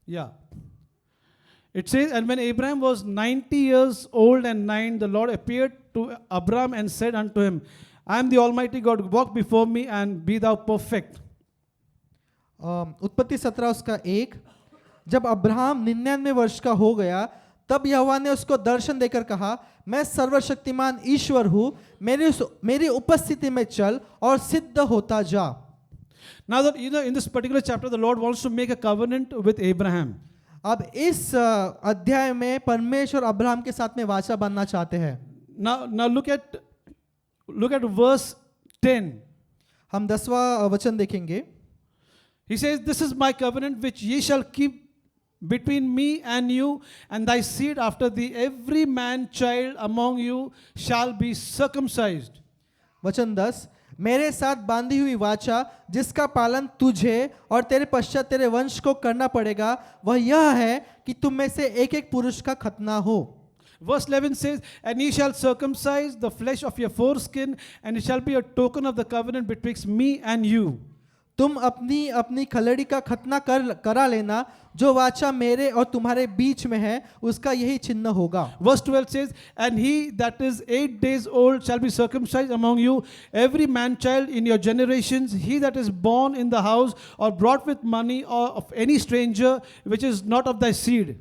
Yeah. It says, and when Abraham was 90 years old and 9, the Lord appeared to Abram and said unto him, I am the Almighty God, walk before me and be thou perfect. उत्पत्ति 17 उसका 1। जब Abraham 99 वर्ष का हो गया तब यहोवा ने उसको दर्शन देकर कहा, मैं सर्वशक्तिमान ईश्वर हूँ, मेरी उपस्थिति में चल और सिद्ध होता जा। Now that in this particular chapter, the Lord wants to make a covenant with Abraham. अब इस अध्याय में परमेश्वर अब्राहम के साथ में वाचा बांधना चाहते हैं। Now look at verse 10. हम 10वां वचन देखेंगे। He says, "This is my covenant which ye shall keep between me and you and thy seed after thee. Every man child among you shall be circumcised." वचन 10, मेरे साथ बांधी हुई वाचा जिसका पालन तुझे और तेरे पश्चात तेरे वंश को करना पड़ेगा, वह यह है कि तुम में से एक एक पुरुष का खतना हो। Verse 11 says, "And ye shall circumcise the flesh of your foreskin, and it shall be a token of the covenant betwixt me and you." तुम अपनी अपनी खलड़ी का खतना करा लेना, जो वाचा मेरे और तुम्हारे बीच में है उसका यही चिन्ह होगा। Verse 12 says, "And he that is 8 days old shall be circumcised among you, every man child in your generations, he that is born in the house or brought with money or of any stranger which is not of thy seed."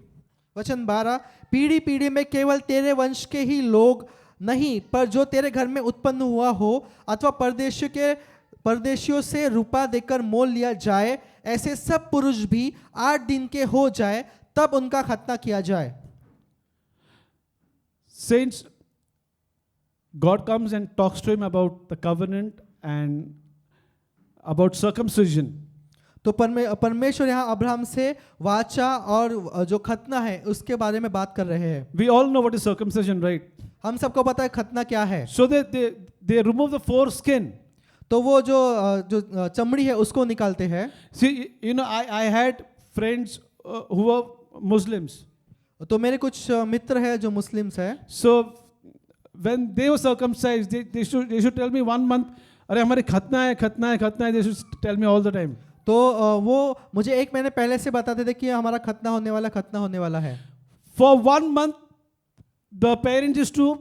वचन 12, पीढ़ी पीढ़ी में केवल तेरे वंश के ही लोग नहीं, पर जो तेरे घर में उत्पन्न हुआ हो अथवा परदेशियों से रुपा देकर मोल लिया जाए, ऐसे सब पुरुष भी 8 दिन के हो जाए तब उनका खतना किया जाए। Saints, God comes and talks to him about the covenant and about circumcision. तो परमेश्वर यहाँ अब्राहम से वाचा और जो खतना है उसके बारे में बात कर रहे हैं। We all know what is circumcision, right? हम सबको पता है खतना क्या है। So they remove the foreskin. तो वो जो चमड़ी है उसको निकालते हैं। See, I had friends who were Muslims. तो मेरे कुछ मित्र हैं जो मुस्लिम्स हैं। So when they were circumcised, they should tell me 1 month, अरे हमारे खतना है, they should tell me all the time. तो वो मुझे 1 महीने पहले से बताते थे कि हमारा खतना होने वाला है। For 1 month, the parents used to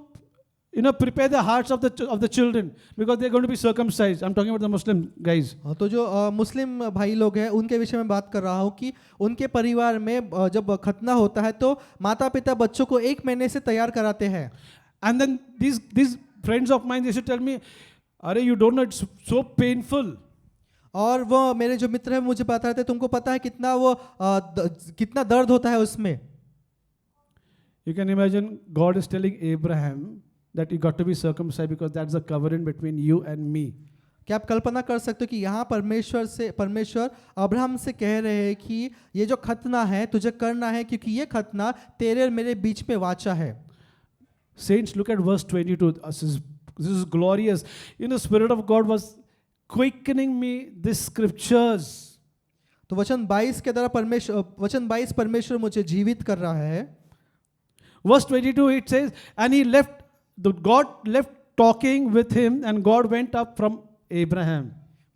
prepare the hearts of the children because they're going to be circumcised. I'm talking about the Muslim guys. तो जो मुस्लिम भाई लोग हैं उनके विषय में बात कर रहा हूँ कि उनके परिवार में जब खतना होता है तो माता पिता बच्चों को 1 महीने से तैयार कराते हैं। And then these friends of mine, they should tell me, अरे you don't know, it's so painful. और वो मेरे जो मित्र हैं मुझे बता रहे थे, तुमको पता है कितना दर्द होता है उसमें। You can imagine God is telling Abraham that you got to be circumcised because that's the covenant between you and me. क्या आप कल्पना कर सकते हो कि यहाँ परमेश्वर अब्राहम से कह रहे हैं कि ये जो खतना है तुझे करना है क्योंकि ये खतना तेरे और मेरे बीच में वाचा है। Saints, look at verse 22. This is glorious. Spirit of God was quickening me these scriptures. तो वचन 22 के द्वारा परमेश्वर मुझे जीवित कर रहा है। Verse 22 it says, "And God left talking with him, and God went up from Abraham."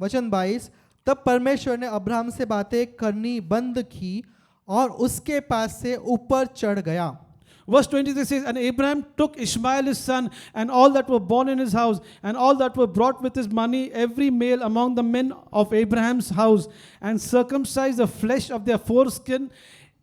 वचन 22, तब परमेश्वर ने अब्राहम से बातें करनी बंद की और उसके पास से ऊपर चढ़ गया। Verse 23 says, "And Abraham took Ishmael his son, and all that were born in his house, and all that were brought with his money, every male among the men of Abraham's house, and circumcised the flesh of their foreskin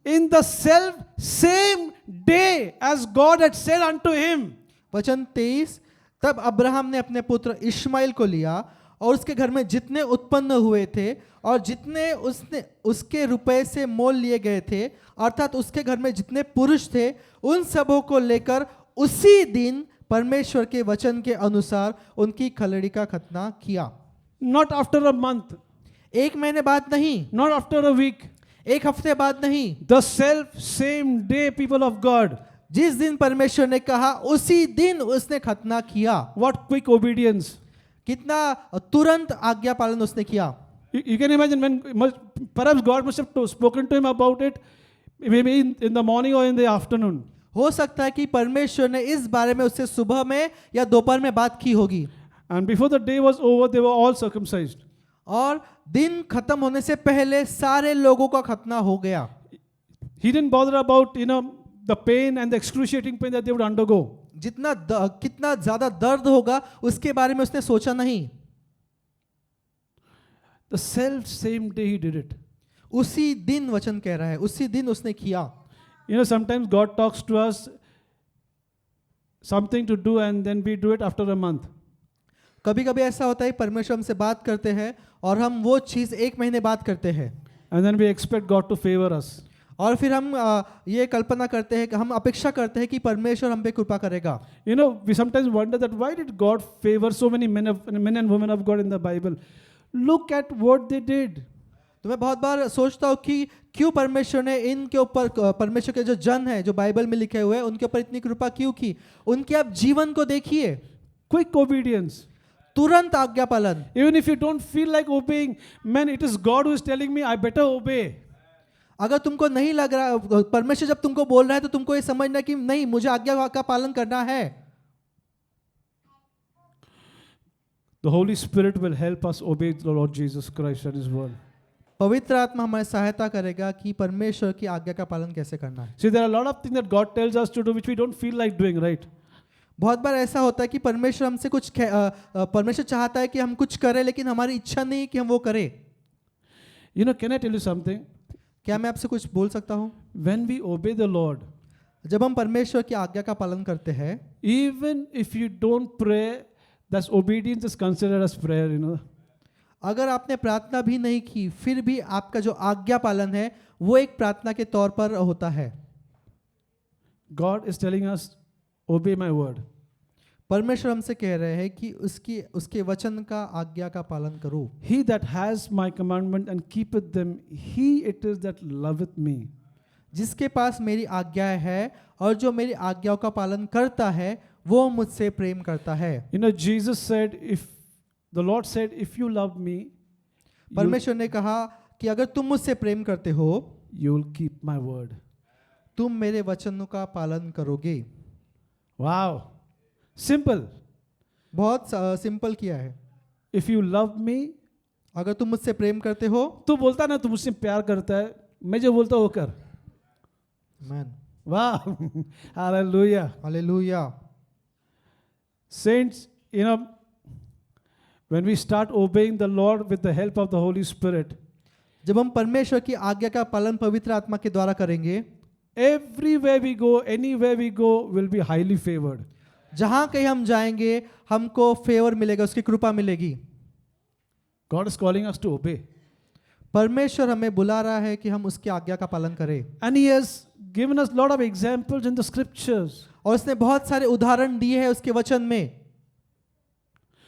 in the same day as God had said unto him." वचन 23, तब Abraham ने अपने पुत्र Ishmael को लिया और उसके घर में जितने उत्पन्न हुए थे और जितने उसके रुपए से मोल लिए गए थे, अर्थात उसके घर में जितने पुरुष थे, उन सबों को लेकर उसी दिन परमेश्वर के वचन के अनुसार उनकी खलड़ी का खतना किया। Not after a month, 1 महीने बाद नहीं, not after a week, 1 हफ्ते बाद नहीं, the same day, people of God. जिस दिन परमेश्वर ने कहा उसी दिन उसने खतना किया। What quick obedience. कितना तुरंत आज्ञा पालन उसने किया। You can imagine when perhaps God must have spoken to him about it, maybe in the morning or in the afternoon. हो सकता है कि परमेश्वर ने इस बारे में उससे सुबह में या दोपहर में बात की होगी। And before the day was over, they were all circumcised. और दिन खत्म होने से पहले सारे लोगों का खतना हो गया। He didn't bother about the pain and the excruciating pain that they would undergo. कितना ज्यादा दर्द होगा उसके बारे में उसने सोचा नहीं। The same day he did it. उसी दिन वचन कह रहा है, उसी दिन उसने किया। You know, sometimes God talks to us something to do and then we do it after a month. कभी कभी ऐसा होता है परमेश्वर हमसे बात करते हैं और हम वो चीज़ एक महीने बाद करते हैं And then we expect God to favor us. और फिर हम ये कल्पना करते हैं कि हम अपेक्षा करते हैं कि परमेश्वर हम पे कृपा करेगा. You know, we sometimes wonder that why did God favor so many men and women of God in the Bible? Look at what they did. तो मैं बहुत बार सोचता हूँ कि क्यों परमेश्वर ने इनके ऊपर, परमेश्वर के जो जन है जो बाइबल में लिखे हुए हैं उनके ऊपर इतनी कृपा क्यों की. उनके आप जीवन को देखिए. Quick obedience. तुरंत आज्ञा पालन. Even if you don't feel like obeying, man, it is God who is telling me I better obey. अगर तुमको नहीं लग रहा, परमेश्वर जब तुमको बोल रहा है तो तुमको ये समझना कि नहीं, मुझे आज्ञा का पालन करना है. The Holy Spirit will help us obey the Lord Jesus Christ and His word. पवित्र आत्मा हमारी सहायता करेगा कि परमेश्वर की आज्ञा का पालन कैसे करना है. See, there are a lot of things that God tells us to do which we don't feel like doing, right? बहुत बार ऐसा होता है कि परमेश्वर हमसे कुछ परमेश्वर चाहता है कि हम कुछ करें लेकिन हमारी इच्छा नहीं कि हम वो करें. You know, can I tell you something? क्या मैं आपसे कुछ बोल सकता हूँ? When we obey the Lord, जब हम परमेश्वर की आज्ञा का पालन करते हैं, even if you don't pray, that's obedience is considered as prayer, you know. अगर आपने प्रार्थना भी नहीं की फिर भी आपका जो आज्ञा पालन है वो एक प्रार्थना के तौर पर होता है. God is telling us, obey my word. परमेश्वर हमसे कह रहे हैं कि उसके वचन का आज्ञा का पालन करो. He that has my commandment and keepeth them, he it is that loveth me. जिसके पास मेरी आज्ञाएं है और जो मेरी आज्ञाओं का पालन करता है वो मुझसे प्रेम करता है. You know, Jesus said, if the Lord said, if you love me, परमेश्वर ने कहा कि अगर तुम मुझसे प्रेम करते हो you will keep my word. तुम मेरे वचनों का पालन करोगे. Wow. Simple. बहुत सिंपल किया है. If you love me, अगर तुम मुझसे प्रेम करते हो, तू बोलता ना तू मुझसे प्यार करता है, मैं जो बोलता हूँ वो कर. Man. Wow. Hallelujah. Hallelujah. Saints, you know, when we start obeying the Lord with the help of the Holy Spirit, जब हम परमेश्वर की आज्ञा का पालन पवित्र आत्मा के द्वारा करेंगे, everywhere we go, anywhere we go, will be highly favored. जहां कहीं हम जाएंगे हमको फेवर मिलेगा, उसकी कृपा मिलेगी. God is calling us to obey. परमेश्वर हमें बुला रहा है कि हम उसकी आज्ञा का पालन करें. And He has given us a lot of examples in the scriptures. और उसने बहुत सारे उदाहरण दिए हैं उसके वचन में.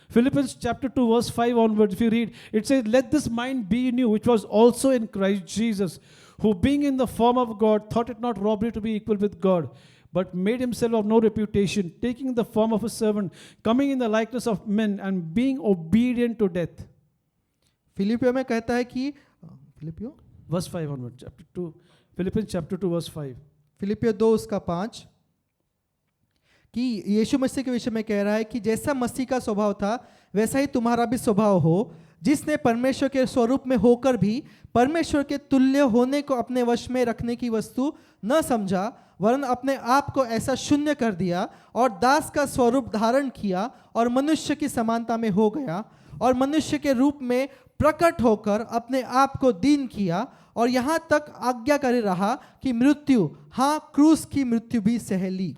Philippians chapter 2 verse 5 onwards, if you read, it says, let this mind be in you, which was also in Christ Jesus, who being in the form of God, thought it not robbery to be equal with God, but made himself of no reputation, taking the form of a servant, coming in the likeness of men, and being obedient to death. फिलिपियो में कहता है कि फिलिपियो Verse 5 onwards, chapter 2, Philippians chapter 2 verse 5. फिलिपियो 2 उसका 5 कि यीशु मसीह के विषय में कह रहा है कि जैसा मसीह का स्वभाव था वैसा ही तुम्हारा भी स्वभाव हो, जिसने परमेश्वर के स्वरूप में होकर भी परमेश्वर के तुल्य होने को अपने वश में रखने की वस्तु न समझा, वरन अपने आप को ऐसा शून्य कर दिया और दास का स्वरूप धारण किया और मनुष्य की समानता में हो गया और मनुष्य के रूप में प्रकट होकर अपने आप को दीन किया और यहाँ तक आज्ञाकारी रहा कि मृत्यु, हाँ क्रूस की मृत्यु भी सह ली.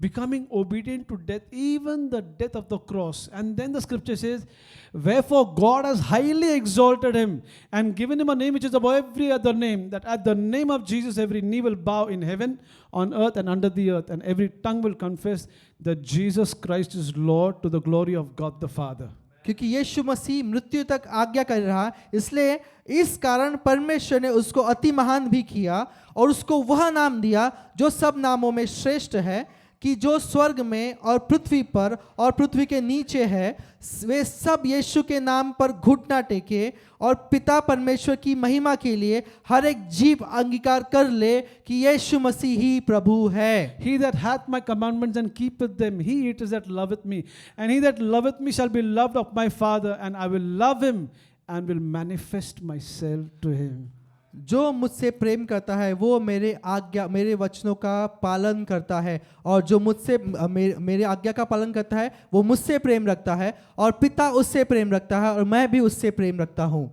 Becoming obedient to death, even the death of the cross. And then the scripture says, wherefore God has highly exalted him and given him a name which is above every other name, that at the name of Jesus every knee will bow in heaven, on earth and under the earth, and every tongue will confess that Jesus Christ is Lord, to the glory of God the Father. क्योंकि यीशु मसीह मृत्यु तक आज्ञा कर रहा, इसलिए इस कारण परमेश्वर ने उसको अति महान भी किया और उसको वह नाम दिया जो सब नामों में श्रेष्ठ है, कि जो स्वर्ग में और पृथ्वी पर और पृथ्वी के नीचे है, वे सब यीशु के नाम पर घुटना टेके और पिता परमेश्वर की महिमा के लिए हर एक जीव अंगीकार कर ले कि यीशु मसीह ही प्रभु है. He that hath my commandments and keepeth them, he it is that loveth me. And he that loveth me shall be loved of my Father, and I will love him and will manifest myself to him. जो मुझसे प्रेम करता है वो मेरे वचनों का पालन करता है, और जो मुझसे मेरे आज्ञा का पालन करता है वो मुझसे प्रेम रखता है और पिता उससे प्रेम रखता है और मैं भी उससे प्रेम रखता हूँ.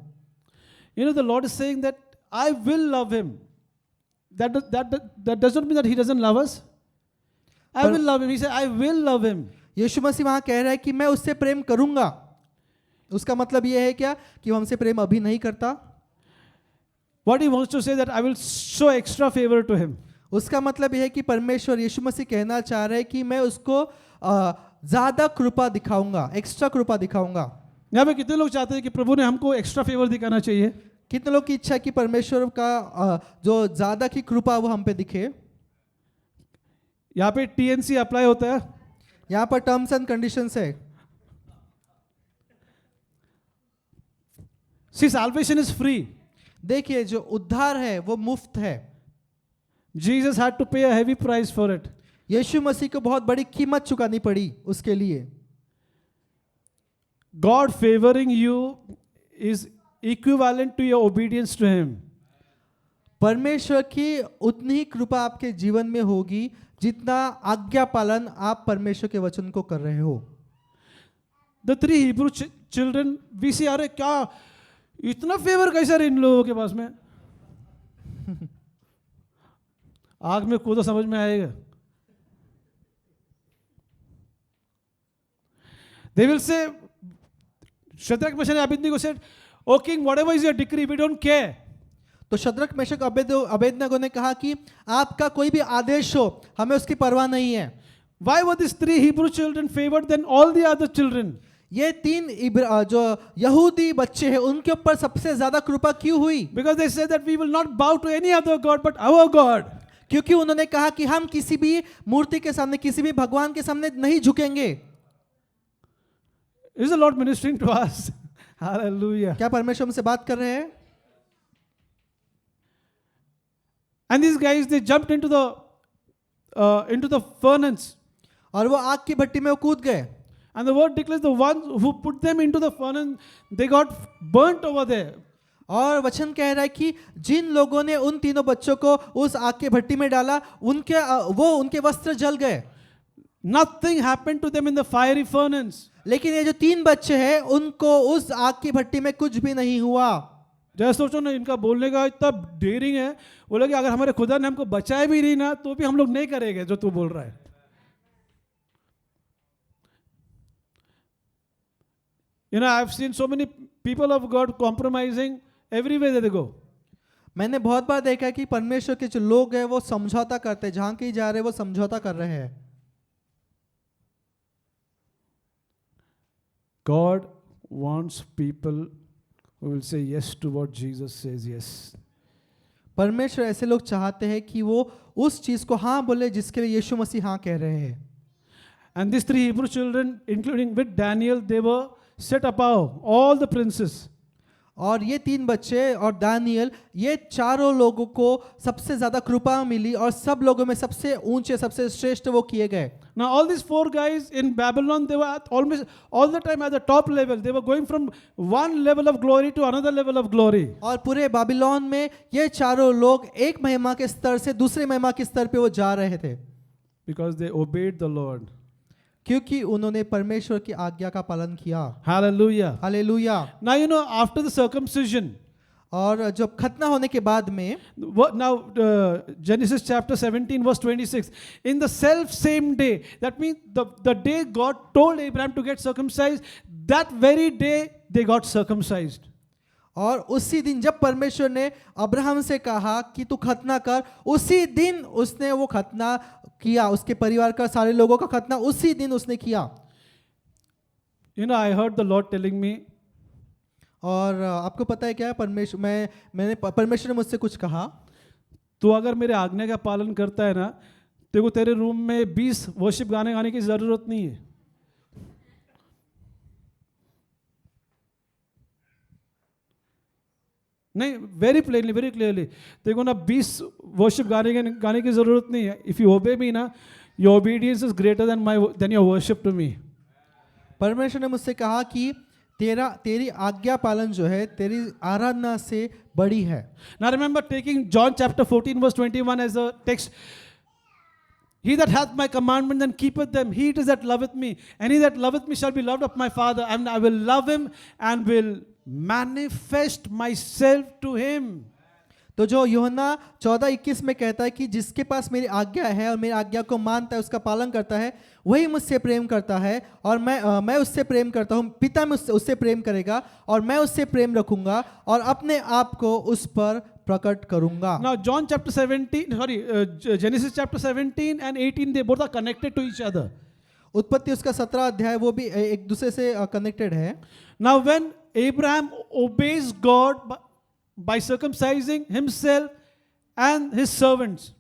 You know, the Lord is saying that I will love him. that does not mean that he doesn't love us. I पर- will love him. He said, I will love him. यीशु मसीह वहां कह रहा है कि मैं उससे प्रेम करूंगा। उसका मतलब यह है क्या कि वो हमसे प्रेम अभी नहीं करता? What he wants to say that I will show extra favor to him. उसका मतलब यह है कि परमेश्वर यीशु मसीह कहना चाह रहे हैं कि मैं उसको ज्यादा कृपा दिखाऊंगा, एक्स्ट्रा कृपा दिखाऊंगा। यहाँ पे कितने लोग चाहते हैं कि प्रभु ने हमको एक्स्ट्रा फेवर दिखाना चाहिए? कितने लोग की इच्छा है कि परमेश्वर का जो ज्यादा की कृपा वो हम पे दिखे? यहाँ पे TNC अप्लाई होता है। यहाँ पर टर्म्स एंड कंडीशंस है। See, salvation is free. देखिए जो उद्धार है वो मुफ्त है। Jesus had to pay a heavy price for it. यीशु मसीह को बहुत बड़ी कीमत चुकानी पड़ी उसके लिए। God favoring you is equivalent to your obedience to him. परमेश्वर की उतनी ही कृपा आपके जीवन में होगी जितना आज्ञा पालन आप परमेश्वर के वचन को कर रहे हो। The three Hebrew children, we see, अरे क्या इतना फेवर कैसा है इन लोगों के पास में? आग में कूदो समझ में आएगा। They will say, Shadrach, Meshach and Abednego said, O king, whatever is your decree, we don't care. तो शद्रक मेशक अबेदनगो ने कहा कि आपका कोई भी आदेश हो हमें उसकी परवाह नहीं है। Why were these three Hebrew children favored than all the other children? ये तीन जो यहूदी बच्चे हैं उनके ऊपर सबसे ज्यादा कृपा क्यों हुई? Because they said that we will not bow to any other God but our God. क्योंकि उन्होंने कहा कि हम किसी भी मूर्ति के सामने, किसी भी भगवान के सामने नहीं झुकेंगे। Is the Lord ministering to us? Hallelujah. क्या परमेश्वर हमसे बात कर रहे हैं? And these guys, they jumped into the furnace. और वो आग की भट्टी में वो कूद गए। And the word declares the ones who put them into the furnace, they got burnt over there. और वचन कह रहा है कि जिन लोगों ने उन तीनों बच्चों को उस आग की भट्टी में डाला उनके वस्त्र जल गए। Nothing happened to them in the fiery furnace. लेकिन ये जो तीन बच्चे हैं उनको उस आग की भट्टी में कुछ भी नहीं हुआ। जैसे सोचो ना, इनका बोलने का इतना डेयरिंग है, बोले कि अगर हमारे खुदा ने हमको बचाए भी नहीं ना तो भी हम लोग नहीं करेंगे जो तू बोल रहा है। You know, I've seen so many people of God compromising everywhere that they go. मैंने बहुत बार देखा है कि परमेश्वर के जो लोग हैं वो समझौता करते हैं, जहां कहीं जा रहे हैं वो समझौता कर रहे हैं। God wants people who will say yes to what Jesus says yes. परमेश्वर ऐसे लोग चाहते हैं कि वो उस चीज को हाँ बोले जिसके लिए यीशु मसीह हाँ कह रहे हैं। And these three Hebrew children, including with Daniel, they were set above all the princes. और ये तीन बच्चे और दानियल, ये चारों लोगों को सबसे ज्यादा कृपा मिली और सब लोगों में सबसे ऊंचे, सबसे श्रेष्ठ वो किए गए। Now all these four guys in Babylon, they were almost all the time at the top level. They were going from one level of glory to another level of glory. और पूरे बाबिलोन में ये चारों लोग एक महिमा के स्तर से दूसरे महिमा के स्तर पे वो जा रहे थे। Because they obeyed the Lord. क्योंकि उन्होंने परमेश्वर की आज्ञा का पालन किया। Hallelujah. Hallelujah. Now you know, after the circumcision, और जब खतना होने के बाद में, now Genesis chapter 17 verse 26, in the self same day, that means the day God told Abraham to get circumcised, that very day they got circumcised. और उसी दिन जब परमेश्वर ने अब्राहम से कहा कि तू खतना कर, उसी दिन उसने वो खतना किया। उसके परिवार का सारे लोगों का खतना उसी दिन उसने किया। You know, I heard the Lord telling me, और आपको पता है क्या, परमेश्वर ने मुझसे कुछ कहा, तू अगर मेरे आज्ञा का पालन करता है ना, तेरे को तेरे रूम में 20 वर्शिप गाने गाने की जरूरत नहीं है। नहीं, वेरी प्लेनली, वेरी क्लियरली, देखो ना 20 वर्शिप गाने की जरूरत नहीं है। इफ यू ओबे मी ना, your obedience is greater than your worship to me. परमेश्वर ने मुझसे कहा कि तेरी आज्ञा पालन जो है तेरी आराधना से बड़ी है। Now remember taking John chapter 14 verse 21 as a text. He that hath my commandments and keepeth them, he it is that loveth me. And he that loveth me shall be loved of my Father, and I will love him and will manifest myself to him. तो जो यूहन्ना 14:21 में कहता है कि जिसके पास मेरी आज्ञा है और मेरी आज्ञा को मानता है, उसका पालन करता है, वही मुझसे प्रेम करता है और मैं उससे प्रेम करता हूँ। पिता मुझसे उससे प्रेम करेगा और मैं उससे प्रेम रखूंगा और अपने आप को उस पर प्रकट करूंगा। Now, John chapter 17, Genesis chapter 17 and 18, they both are connected to each other. उत्पत्ति उसका 17 अध्याय वो भी एक दूसरे से कनेक्टेड है। Now, when Abraham obeys God by circumcising himself and his servants,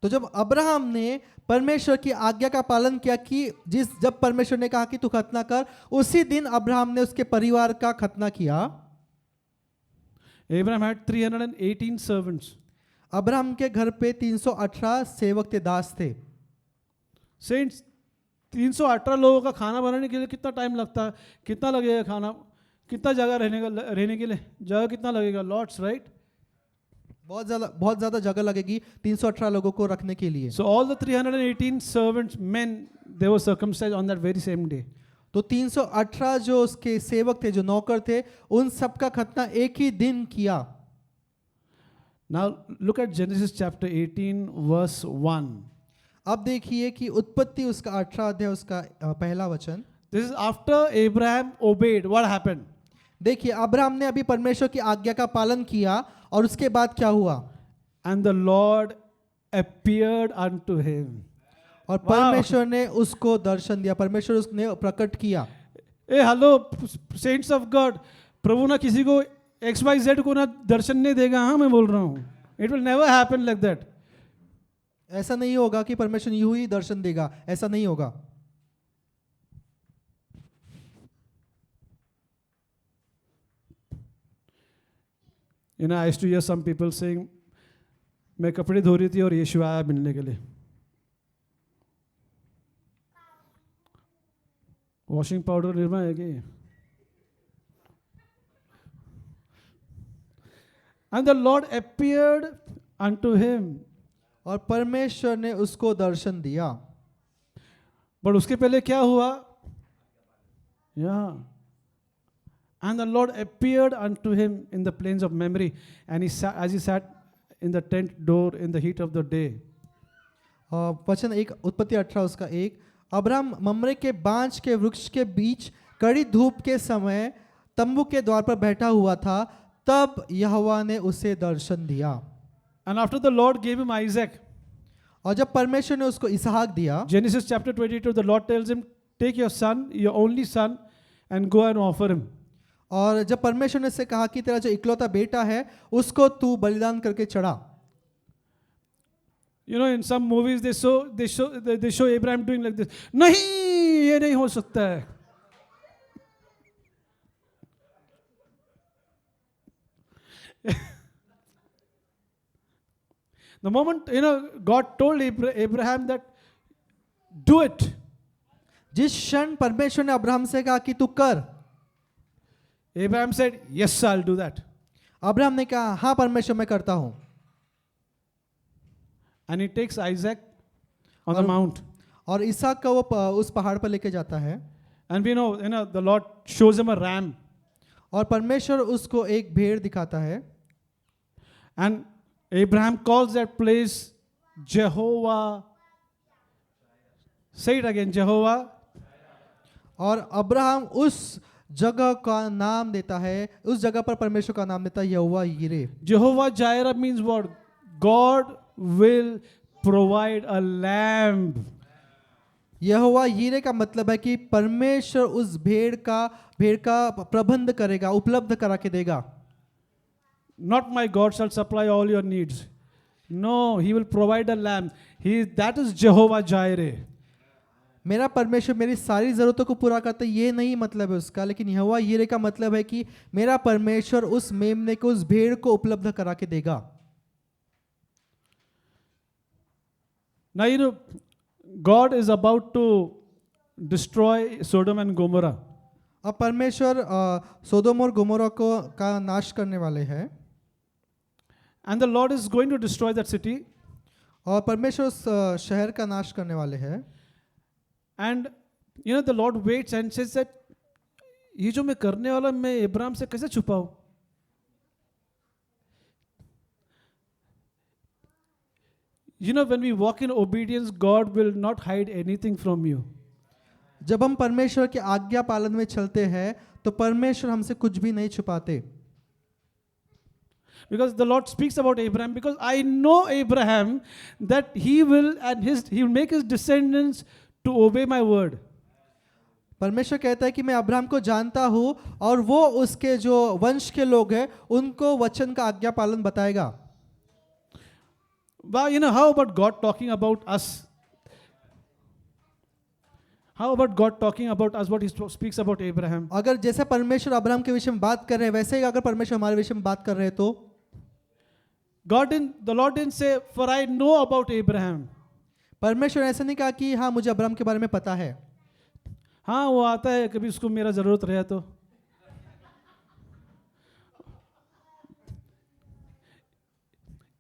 तो जब अब्राहम ने परमेश्वर की आज्ञा का पालन किया कि जब परमेश्वर ने कहा कि तू खतना कर, उसी दिन अब्राहम ने उसके परिवार का खतना किया। Abraham had 318 servants. अब्राहम के घर पे 318 सेवक थे, दास थे। Saints, 318 लोगों का खाना बनाने के लिए कितना टाइम लगता है? कितना लगेगा खाना? कितना जगह रहने के लिए जगह कितना लगेगा? Lots, right? बहुत ज्यादा जगह लगेगी 318 लोगों को रखने के लिए। So all the 318 servants, men, they were circumcised on that very same day. तो 318 जो उसके सेवक थे, जो नौकर थे, उन सबका खतना एक ही दिन किया। Now look at Genesis chapter 18 verse 1. अब देखिए कि उत्पत्ति उसका 18 अध्याय उसका पहला वचन। This is after Abraham obeyed. What happened? देखिए अब्राहम ने अभी परमेश्वर की आज्ञा का पालन किया और उसके बाद क्या हुआ? And the Lord appeared unto him. और परमेश्वर ने उसको दर्शन दिया, परमेश्वर उसने प्रकट किया। ए हेलो सेंट्स ऑफ गॉड, प्रभु ना किसी को XYZ को ना दर्शन नहीं देगा। हाँ, मैं बोल रहा हूँ, it will never happen like that. ऐसा नहीं होगा कि परमेश्वर यूं ही दर्शन देगा, ऐसा नहीं होगा। You know, I used to hear some people saying, मैं कपड़े धो रही थी और यीशु आया मिलने के लिए। वॉशिंग पाउडर निर्मा है कि? And the Lord appeared unto him. और परमेश्वर ने उसको दर्शन दिया। बट उसके पहले क्या हुआ? Yeah. And the Lord appeared unto him in the plains of Mamre, and as he sat in the tent door in the heat of the day. वचन 1 उत्पत्ति 18 उसका 1। अब्राहम ममरे के बांज के वृक्ष के बीच कड़ी धूप के समय तंबू के द्वार पर बैठा हुआ था, तब यहोवा ने उसे दर्शन दिया। And after the Lord gave him Isaac, और जब परमेश्वर ने उसको इसहाक दिया, Genesis chapter 22, the Lord tells him, take your son, your only son, and go and offer him. और जब परमेश्वर ने से कहा कि तेरा जो इकलौता बेटा है उसको तू बलिदान करके चढ़ा। You know, in some movies they show Abraham doing like this. नहीं, ये नहीं हो सकता है। The moment, God told Abraham that do it. जिस क्षण परमेश्वर ने अब्राहम से कहा कि तू कर, Abraham said, yes, I'll do that. Abraham ने कहा हाँ परमेश्वर मैं करता हूँ। And he takes Isaac on the mount. और इसहाक का वो उस पहाड़ पर लेके जाता है। And we know, the Lord shows him a ram. और परमेश्वर उसको एक भेड़ दिखाता है। And Abraham calls that place Jehovah. Say it again, Jehovah. और अब्राहम उस जगह का नाम देता है, उस जगह पर परमेश्वर का नाम देता है यहोवा यिरे। Jehovah Jireh means what? God will provide a lamb. यहोवा यिरे का मतलब है कि परमेश्वर उस भेड़ का प्रबंध करेगा, उपलब्ध करा के देगा। Not my God shall supply all your needs. No, he will provide a lamb. That is Jehovah Jireh. मेरा परमेश्वर मेरी सारी जरूरतों को पूरा करता है, ये नहीं मतलब है उसका, लेकिन यहोवा यिरे का मतलब है कि मेरा परमेश्वर उस मेमने को, उस भेड़ को उपलब्ध करा के देगा। Now God is about to destroy Sodom and Gomorrah. अब परमेश्वर सोदोम और गोमोरा का नाश करने वाले हैं। And the Lord is going to destroy that city. और परमेश्वर उस शहर का नाश करने वाले हैं। And the Lord waits and says that ये जो मैं करने वाला मैं इब्राहिम से कैसे छुपाऊं? You know, when we walk in obedience, God will not hide anything from you. जब हम परमेश्वर के आज्ञा पालन में चलते हैं तो परमेश्वर हमसे कुछ भी नहीं छुपाते. Because the Lord speaks about Abraham, because I know Abraham that he will make his descendants to obey my word. परमेश्वर कहता है कि मैं अब्राहम को जानता हूँ और वो उसके जो वंश के लोग हैं उनको वचन का आज्ञा पालन बताएगा. But you know, how about God talking about us? How about God talking about us, what he speaks about Abraham? अगर जैसे परमेश्वर अब्राहम के विषय में बात कर रहे हैं वैसे ही अगर परमेश्वर हमारे विषय में बात कर रहे हैं तो the Lord didn't say, for I know about Abraham. परमेश्वर ऐसा नहीं कहा कि हाँ मुझे अब्राहम के बारे में पता है. हाँ वो आता है कभी उसको मेरा जरूरत रहे तो.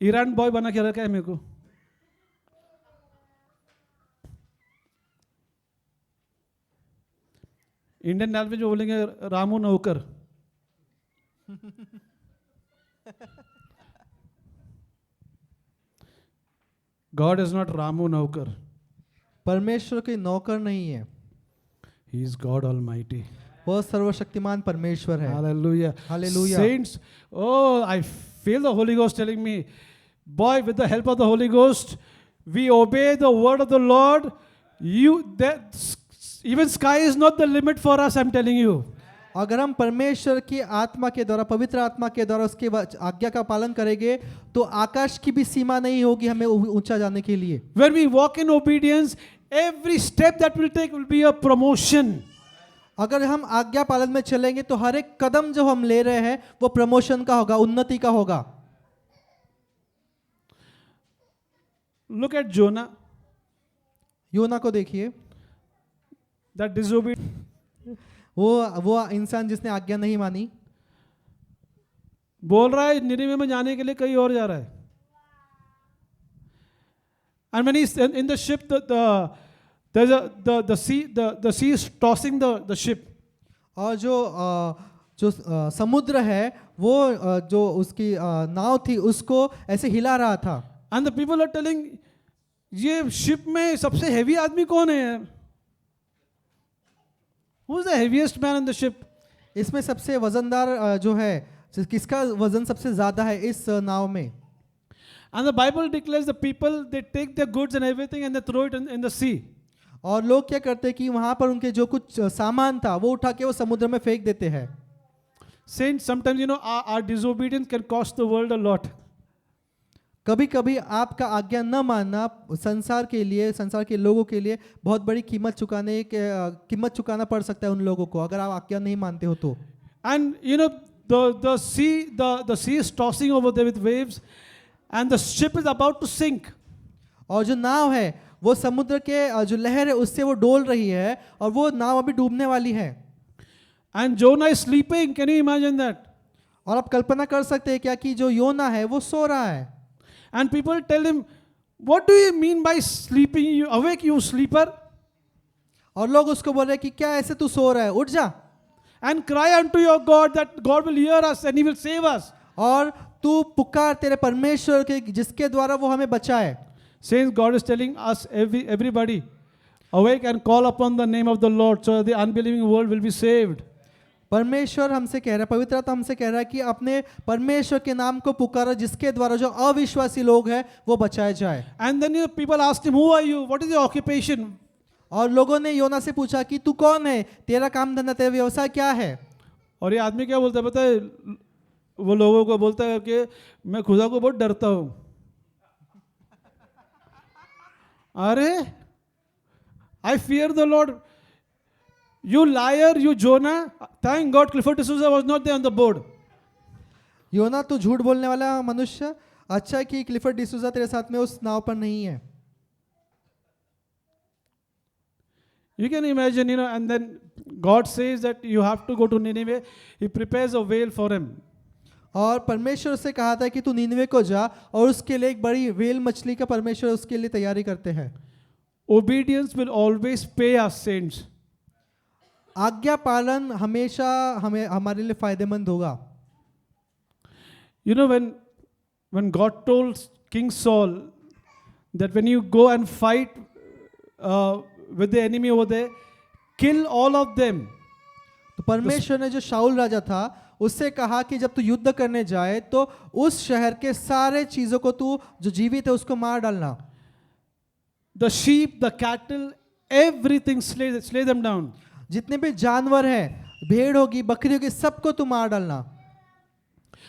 ईरान बॉय बना के रखा है मेरे को. इंडियन लैंग्वेज में बोलेंगे रामू नौकर. God is not Ramu Naukar. परमेश्वर कोई नौकर नहीं है. He is God Almighty. वह सर्वशक्तिमान परमेश्वर है. Hallelujah. Hallelujah. Saints, oh, I feel the Holy Ghost telling me, boy, with the help of the Holy Ghost, we obey the word of the Lord. Even sky is not the limit for us, I'm telling you. अगर हम परमेश्वर की आत्मा के द्वारा पवित्र आत्मा के द्वारा उसके आज्ञा का पालन करेंगे तो आकाश की भी सीमा नहीं होगी हमें ऊंचा जाने के लिए. When we walk in obedience, every step that we'll take will be a promotion. अगर हम आज्ञा पालन में चलेंगे तो हर एक कदम जो हम ले रहे हैं वो प्रमोशन का होगा, उन्नति का होगा. Look at Jonah. योना को देखिए. That disobedient. वो इंसान जिसने आज्ञा नहीं मानी. बोल रहा है निनिवे में जाने के लिए कहीं और जा रहा है. And when he's in the ship, the sea is tossing the ship. और जो समुद्र है वो जो उसकी नाव थी उसको ऐसे हिला रहा था. And the people are telling, ये शिप में सबसे हेवी आदमी कौन है? Who is the heaviest man in the ship? इसमें सबसे वजनदार जो है किसका वजन सबसे ज्यादा है इस नाव में. And the Bible declares the people, they take their goods and everything and they throw it in the sea. और लोग क्या करते हैं कि वहां पर उनके जो कुछ सामान था वो उठा के वो समुद्र में फेंक देते हैं. Saints, sometimes you know our disobedience can cost the world a lot. कभी कभी आपका आज्ञा न मानना संसार के लिए, संसार के लोगों के लिए बहुत बड़ी कीमत चुकाना पड़ सकता है उन लोगों को अगर आप आज्ञा नहीं मानते हो तो. And you know the sea is tossing over there with waves and the ship is about to sink. और जो नाव है वो समुद्र के जो लहर है उससे वो डोल रही है और वो नाव अभी डूबने वाली है. And Jonah is sleeping. Can you imagine that? और आप कल्पना कर सकते हैं क्या कि जो योना है वो सो रहा है. And people tell him, what do you mean by sleeping? You awake, you sleeper? और लोग उसको बोल रहे हैं कि क्या ऐसे तू सो रहा है, उठ जा. And cry unto your God that God will hear us and He will save us. और तू पुकार तेरे परमेश्वर के जिसके द्वारा वो हमें बचाए. Saints, God is telling us, everybody, awake and call upon the name of the Lord so that the unbelieving world will be saved. परमेश्वर हमसे कह रहा है, पवित्र आत्मा हमसे कह रहा है कि अपने परमेश्वर के नाम को पुकारो जिसके द्वारा जो अविश्वासी लोग हैं वो बचाए जाए. And then people asked him, who are you? What is your occupation? और लोगों ने योना से पूछा कि तू कौन है, तेरा काम धंधा, तेरा व्यवसाय क्या है. और ये आदमी क्या बोलता है पता है? वो लोगों को बोलता है कि मैं खुदा को बहुत डरता हूँ. अरे, I fear the Lord. You liar, you Jonah. Thank God Clifford D'Souza was not there on the board. योना तू झूठ बोलने वाला मनुष्य, अच्छा है कि क्लिफर्ड डिसूजा तेरे साथ में उस नाव पर नहीं है. You can imagine, you know, and then God says that you have to go to Nineveh. He prepares a whale for him. और परमेश्वर से कहा था कि तू नीनवे को जा और उसके लिए एक बड़ी वेल मछली का परमेश्वर उसके लिए तैयारी करते हैं. Obedience will always pay us, saints. आज्ञा पालन हमेशा हमारे लिए फायदेमंद होगा. You know, when God told King Saul that when you go and fight with the enemy over there, kill all of them. तो परमेश्वर ने जो शाऊल राजा था उससे कहा कि जब तू युद्ध करने जाए तो उस शहर के सारे चीजों को तू जो जीवित है उसको मार डालना. The sheep, the cattle, everything, slay them down. जितने भी जानवर हैं, भेड़ होगी, बकरी होगी, सबको तू मार डालना.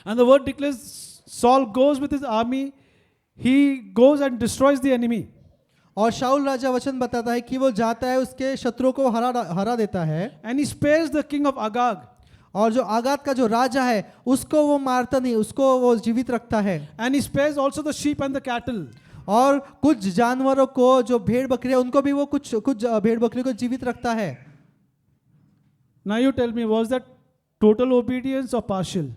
And the word declares Saul goes with his army, he goes and destroys the enemy. और शाऊल राजा वचन बताता है कि वो जाता है उसके शत्रुओं को हरा देता है. And he spares the king of Agag. और जो आगात का जो राजा है उसको वो मारता नहीं, उसको वो जीवित रखता है. And he spares also the sheep and the cattle. और कुछ जानवरों को जो भेड़ बकरी है उनको भी वो कुछ भेड़ बकरी को जीवित रखता है. Now you tell me, was that total obedience or partial?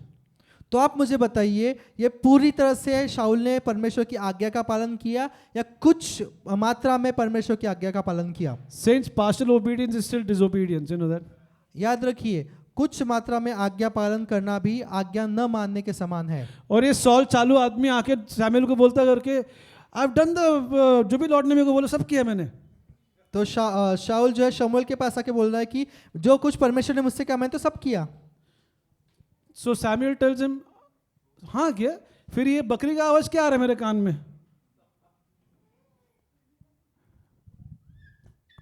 तो आप मुझे बताइए ये पूरी तरह से शाऊल ने परमेश्वर की आज्ञा का पालन किया या कुछ मात्रा में परमेश्वर की आज्ञा का पालन किया. Saints, partial obedience is still disobedience, you know that? याद रखिए कुछ मात्रा में आज्ञा पालन करना भी आज्ञा न मानने के समान है. और ये सॉल चालू आदमी आके सैमुएल को बोलता करके I've done the जो भी लॉर्ड ने मेरे को बोला सब किया मैंने. तो शाऊल जो है शमूएल के पास आके बोल रहा है कि जो कुछ परमेश्वर ने मुझसे कहा मैंने तो सब किया. So Samuel tells him, हाँ क्या, फिर ये बकरी का आवाज क्या आ रहा है मेरे कान में?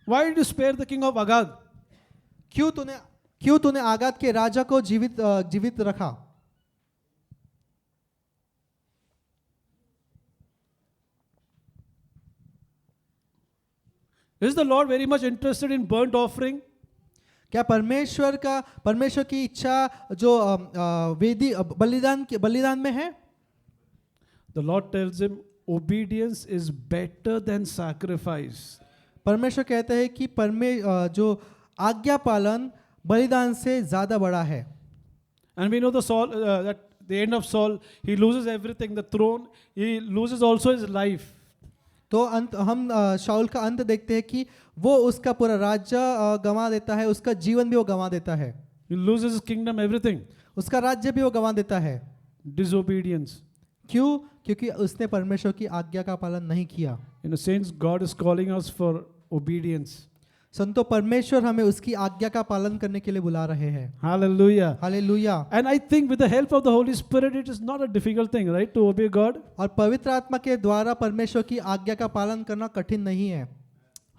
Why did you spare the king of Agag? क्यों तूने आगात के राजा को जीवित रखा? Is the Lord very much interested in burnt offering? क्या परमेश्वर की इच्छा जो वेदी बलिदान में है? The Lord tells him, obedience is better than sacrifice. परमेश्वर कहते हैं कि जो आज्ञा पालन बलिदान से ज्यादा बड़ा है. And we know that the end of Saul, he loses everything, the throne, he loses also his life. तो हम शाऊल का अंत देखते हैं कि वो उसका पूरा राज्य गंवा देता है, उसका जीवन भी वो गंवा देता है. He loses his kingdom, everything. उसका राज्य भी वो गंवा देता है. Disobedience. क्यों? क्योंकि उसने परमेश्वर की आज्ञा का पालन नहीं किया. In a sense, God is calling us for obedience. संतो परमेश्वर हमें उसकी आज्ञा का पालन करने के लिए बुला रहे हैं. Hallelujah. Hallelujah. And I think with the help of the Holy Spirit, it is not a difficult thing, right, to obey God. और पवित्र आत्मा के द्वारा परमेश्वर की आज्ञा का पालन करना कठिन नहीं है.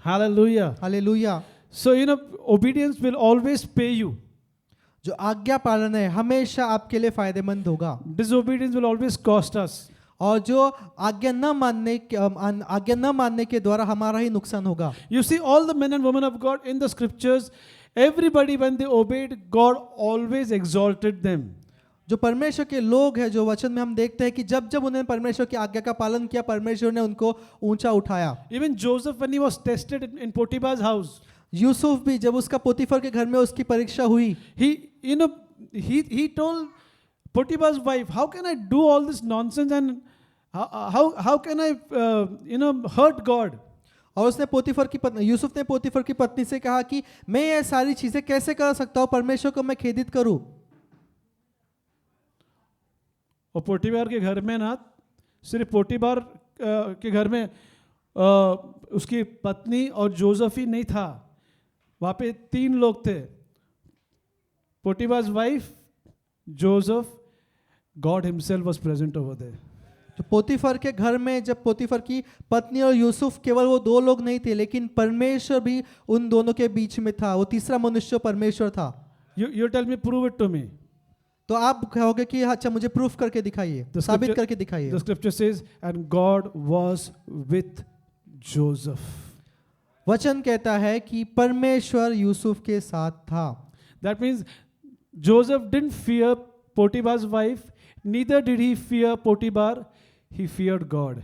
Hallelujah. Hallelujah. So, obedience will always pay you. जो आज्ञा पालन है हमेशा आपके लिए फायदेमंद होगा. Disobedience will always cost us. और जो आज्ञा न मानने के द्वारा हमारा ही नुकसान होगा. You see, all the men and women of God in the scriptures, everybody when they obeyed, God always exalted them. जो परमेश्वर के लोग हैं जो वचन में हम देखते हैं कि जब उन्होंने परमेश्वर की आज्ञा का पालन किया परमेश्वर ने उनको ऊंचा उठाया. Even Joseph, when he was tested in Potiphar's house, Yusuf भी जब उसका पोतीफर के घर में उसकी परीक्षा हुई, he told Potiphar's wife, how can I do all this nonsense and how can I hurt God? और उसने यूसुफ ने पोतीफर की पत्नी से कहा कि मैं ये सारी चीजें कैसे कर सकता हूँ, परमेश्वर को मैं खेदित करूं. और पोटीबार के घर में ना सिर्फ पोटीबार के घर में उसकी पत्नी और जोसेफ ही नहीं था, वहाँ पे 3 लोग थे. Potiphar's wife, Joseph, God himself was present over there. तो पोतीफर के घर में जब पोतीफर की पत्नी और यूसुफ केवल वो 2 लोग नहीं थे लेकिन परमेश्वर भी उन दोनों के बीच में था. वो तीसरा मनुष्य परमेश्वर था. You tell me, prove it to me. तो आप कहोगे कि अच्छा मुझे प्रूफ करके दिखाइए, साबित करके दिखाइए. The scripture says, and God was with Joseph. वचन कहता है कि परमेश्वर यूसुफ के साथ था. That means Joseph didn't fear Potiphar's wife, neither did he fear Potiphar, he feared God.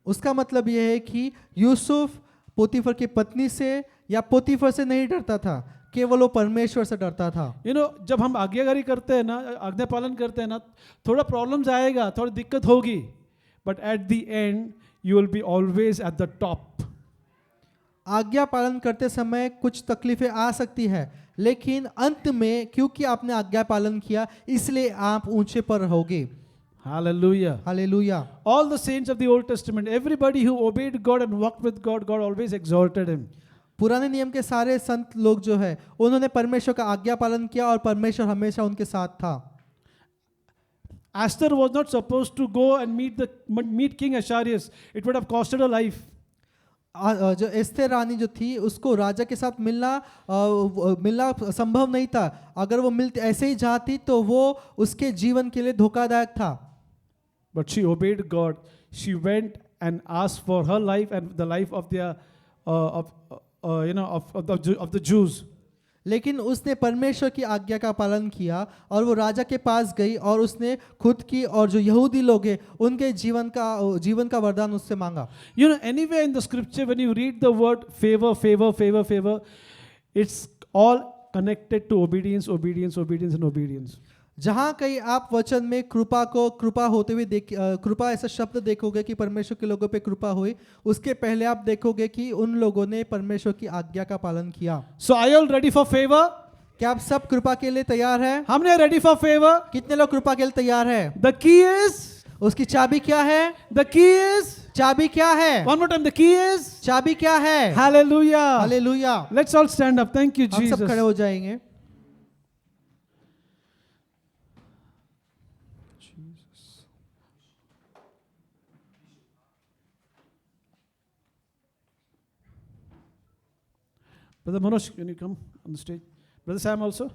उसका मतलब यह है कि यूसुफ पोतीफर की पत्नी से या पोतीफर से नहीं डरता था, केवल वो परमेश्वर से डरता था. जब हम आज्ञाकारी करते हैं ना, आज्ञा पालन करते हैं ना, थोड़ा प्रॉब्लम्स आएगा, थोड़ी दिक्कत होगी, but at the end you will be always at the top. आज्ञा पालन करते समय कुछ तकलीफें आ सकती है लेकिन अंत में क्योंकि आपने आज्ञा पालन किया इसलिए आप ऊंचे पर रहोगे. Hallelujah. Hallelujah. All the saints of the Old Testament, everybody who obeyed God and walked with God, God always exalted him. पुराने नियम के सारे संत लोग जो है उन्होंने परमेश्वर का आज्ञा पालन किया और परमेश्वर हमेशा उनके साथ था। Esther was not supposed to go and meet King Ahasuerus. It would have costed her life. जो एस्तेर रानी जो थी उसको राजा के साथ मिलना संभव नहीं था। अगर वो मिलती ऐसे ही जाती तो वो उसके जीवन के लिए धोखादायक था। But she obeyed God. She went and asked for her life and the life of the of the Jews. लेकिन उसने परमेश्वर की आज्ञा का पालन किया और वो राजा के पास गई और उसने खुद की और जो यहूदी लोग हैं उनके जीवन का वरदान उससे मांगा। You know, anywhere in the scripture when you read the word favor, it's all connected to obedience and obedience. जहाँ कहीं आप वचन में कृपा होते हुए कृपा ऐसा शब्द देखोगे कि परमेश्वर के लोगों पे कृपा हुई, उसके पहले आप देखोगे कि उन लोगों ने परमेश्वर की आज्ञा का पालन किया। So are you all ready for favor? क्या आप सब कृपा के लिए तैयार हैं? How many are ready for favor? कितने लोग कृपा के लिए तैयार हैं? The key is, उसकी चाबी क्या है? the key is, चाबी क्या है? one more time, the key is, चाबी क्या है? hallelujah. Hallelujah. Let's all stand up. Thank you, हम सब खड़े Jesus. हो जाएंगे। Brother Manoj, can you come on the stage? Brother Sam also.